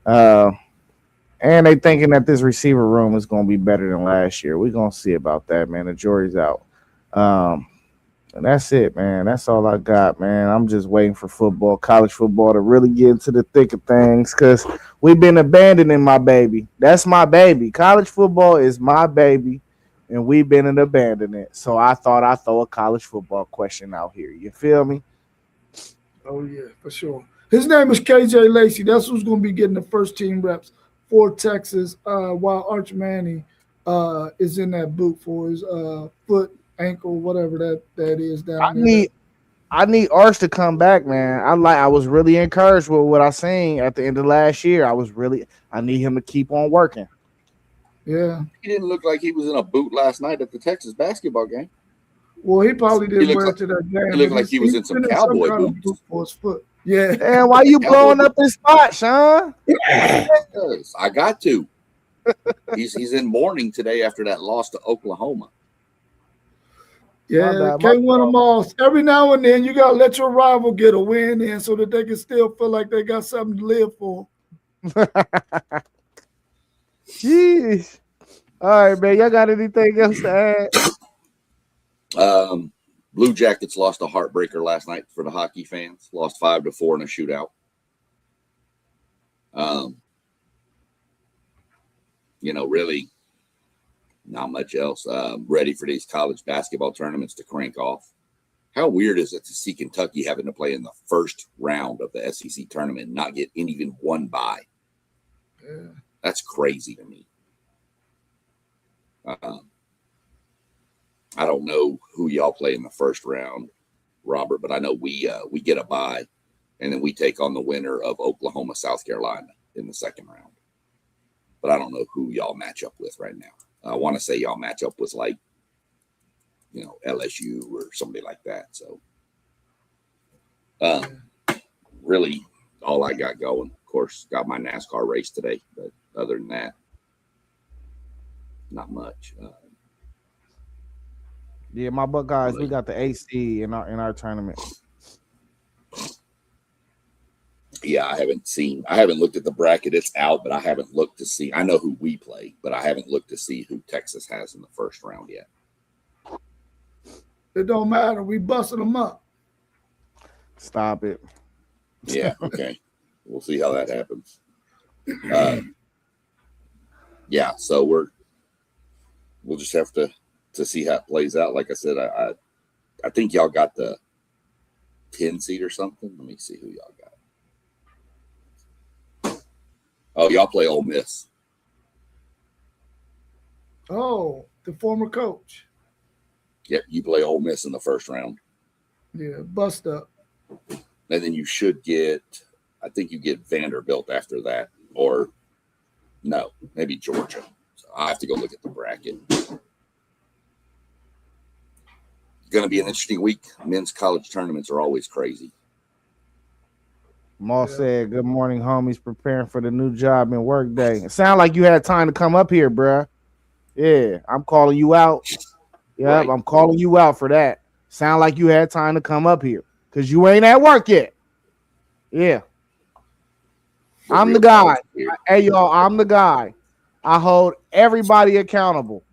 And they thinking that this receiver room is going to be better than last year. We're going to see about that, man. The jury's out. And that's it, man. That's all I got, man. I'm just waiting for football, college football, to really get into the thick of things because we've been abandoning my baby. That's my baby. College football is my baby, and we've been abandoning it. So I thought I'd throw a college football question out here. You feel me? Oh, yeah, for sure. His name is KJ Lacey. That's who's going to be getting the first team reps for Texas while Arch Manning is in that boot for his foot, ankle, whatever that is down there. I need Arch to come back, man. I was really encouraged with what I seen at the end of last year. I need him to keep on working. Yeah. He didn't look like he was in a boot last night at the Texas basketball game. Well, he probably didn't wear it to that game. He looked like he was in some cowboy boots. Boot for his foot. Yeah. And why you blowing up his spot, Sean? Because I got to. He's in mourning today after that loss to Oklahoma. Yeah, can't win them all. Every now and then, you got to let your rival get a win in so that they can still feel like they got something to live for. Jeez. All right, man. Y'all got anything else to add? Blue Jackets lost a heartbreaker last night for the hockey fans. Lost 5-4 in a shootout. Really not much else. Ready for these college basketball tournaments to crank off. How weird is it to see Kentucky having to play in the first round of the SEC tournament and not get even one bye? Yeah. That's crazy to me. I don't know who y'all play in the first round, Robert, but I know we get a bye, and then we take on the winner of Oklahoma, South Carolina in the second round. But I don't know who y'all match up with right now. I want to say y'all match up with LSU or somebody like that. So, really, all I got going. Of course, got my NASCAR race today, but other than that, not much. Yeah, my Buckeyes, we got the AC in our tournament. Yeah, I haven't looked at the bracket. It's out, but I haven't looked to see. I know who we play, but I haven't looked to see who Texas has in the first round yet. It don't matter. We busted them up. Stop it. Yeah, okay. We'll see how that happens. Yeah, so we'll just have to see how it plays out. Like I said, I think y'all got the 10 seed or something. Let me see who y'all got. Oh, y'all play Ole Miss. Oh, the former coach. Yep, you play Ole Miss in the first round. Yeah, bust up. And then you should get, I think you get Vanderbilt after that. Or, no, maybe Georgia. So I have to go look at the bracket. Going to be an interesting week. Men's college tournaments are always crazy. Moss said, good morning, homies. Preparing for the new job and work day. It sound like you had time to come up here, bruh. Yeah, I'm calling you out. Yep, right. I'm calling you out for that. Sound like you had time to come up here because you ain't at work yet. Yeah. I'm the guy. Hey, y'all, I'm the guy. I hold everybody accountable.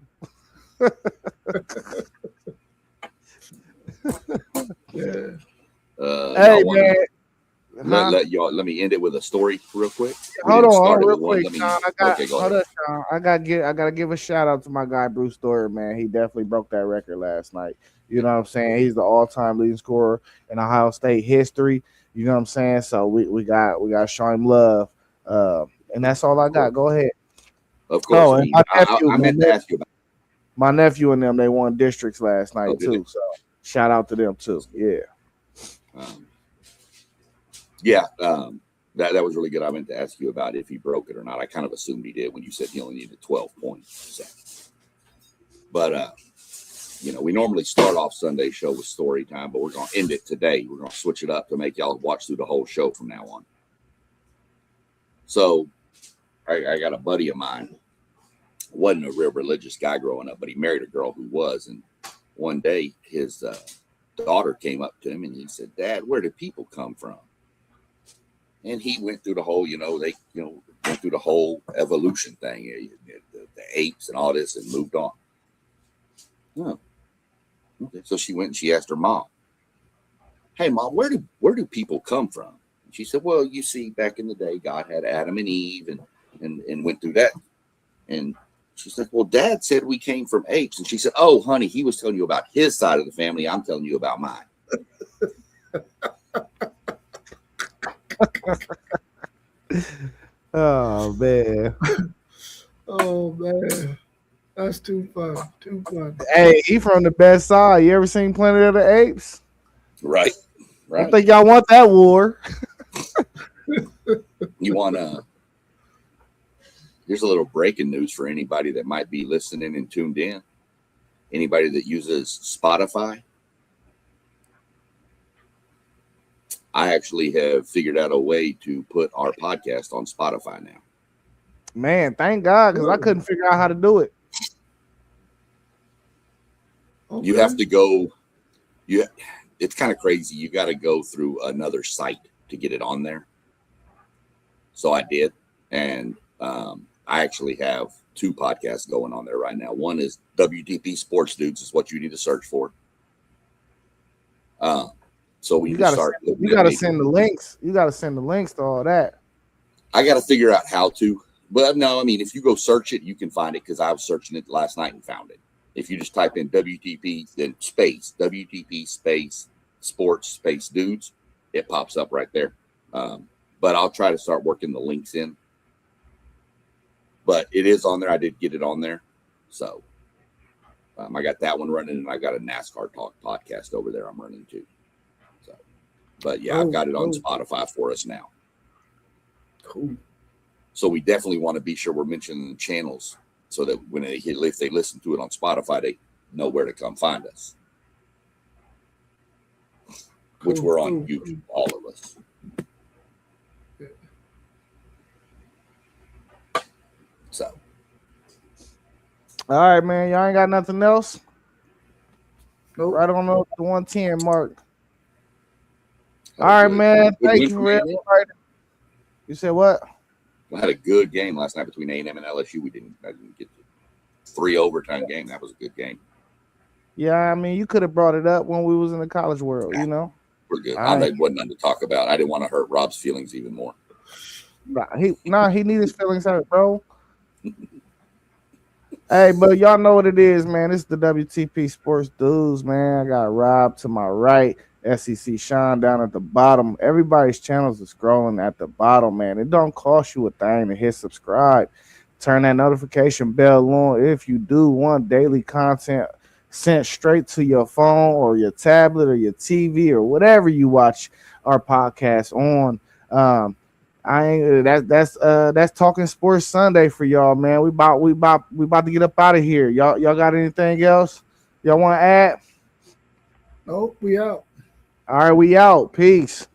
Yeah. Hey, man. Let me end it with a story real quick. Hold on, real quick, Sean. Sean. I gotta give a shout out to my guy Bruce Story, man. He definitely broke that record last night. You know what I'm saying? He's the all-time leading scorer in Ohio State history. You know what I'm saying? So we got to show him love. And that's all I got. Go ahead. Of course. I meant to ask you about my nephew and them. They won districts last night too. So shout out to them too. Yeah. That was really good. I meant to ask you about if he broke it or not. I kind of assumed he did when you said he only needed 12 points. But we normally start off Sunday show with story time, but we're going to end it today. We're going to switch it up to make y'all watch through the whole show from now on. So I got a buddy of mine, wasn't a real religious guy growing up, but he married a girl who was. And one day his daughter came up to him and he said, "Dad, where do people come from?" And he went through the whole, went through the whole evolution thing, the apes and all this, and moved on. Oh, okay. So she went and she asked her mom, "Hey, Mom, where do people come from?" And she said, "Well, you see, back in the day, God had Adam and Eve and went through that." And she's like, "Well, Dad said we came from apes." And she said, "Oh, honey, he was telling you about his side of the family. I'm telling you about mine." Oh man. Oh man. That's too fun. Too fun. Hey, he from the best side. You ever seen Planet of the Apes? Right. I think y'all want that war. You want here's a little breaking news for anybody that might be listening and tuned in. Anybody that uses Spotify. I actually have figured out a way to put our podcast on Spotify now. Man, thank God, because I couldn't figure out how to do it. Okay. You have to go. It's kind of crazy. You got to go through another site to get it on there. So I did, and I actually have 2 podcasts going on there right now. One is WTP Sports Dudes, is what you need to search for. So we got to send the links. You got to send the links to all that. I got to figure out how to. But no, I mean, if you go search it, you can find it, because I was searching it last night and found it. If you just type in WTP, then space, WTP space sports space dudes, it pops up right there. But I'll try to start working the links in. But it is on there. I did get it on there. So I got that one running, and I got a NASCAR Talk podcast over there I'm running too. So, but yeah, I've got it on Spotify for us now. Cool. So we definitely want to be sure we're mentioning the if they listen to it on Spotify, they know where to come find us. Which we're on YouTube, all of us. So. All right, man. Y'all ain't got nothing else? Nope. Right on the 110 mark. All right, man. Thank you for everybody. You said what? I had a good game last night between A&M and LSU. I didn't get the 3 overtime game. That was a good game. Yeah, I mean, you could have brought it up when we was in the college world, you know. We're good. It wasn't nothing to talk about. I didn't want to hurt Rob's feelings even more. He needs his feelings hurt, bro. Hey, but y'all know what it is, man. This is the WTP Sports Dudes, man. I got Rob to my right, SEC Sean down at the bottom. Everybody's channels is scrolling at the bottom, man. It don't cost you a thing to hit subscribe. Turn that notification bell on if you do want daily content sent straight to your phone or your tablet or your TV or whatever you watch our podcast on. That's Talking Sports Sunday for y'all, man. We about to get up out of here. Y'all got anything else y'all want to add? Nope, we out. All right, we out. Peace.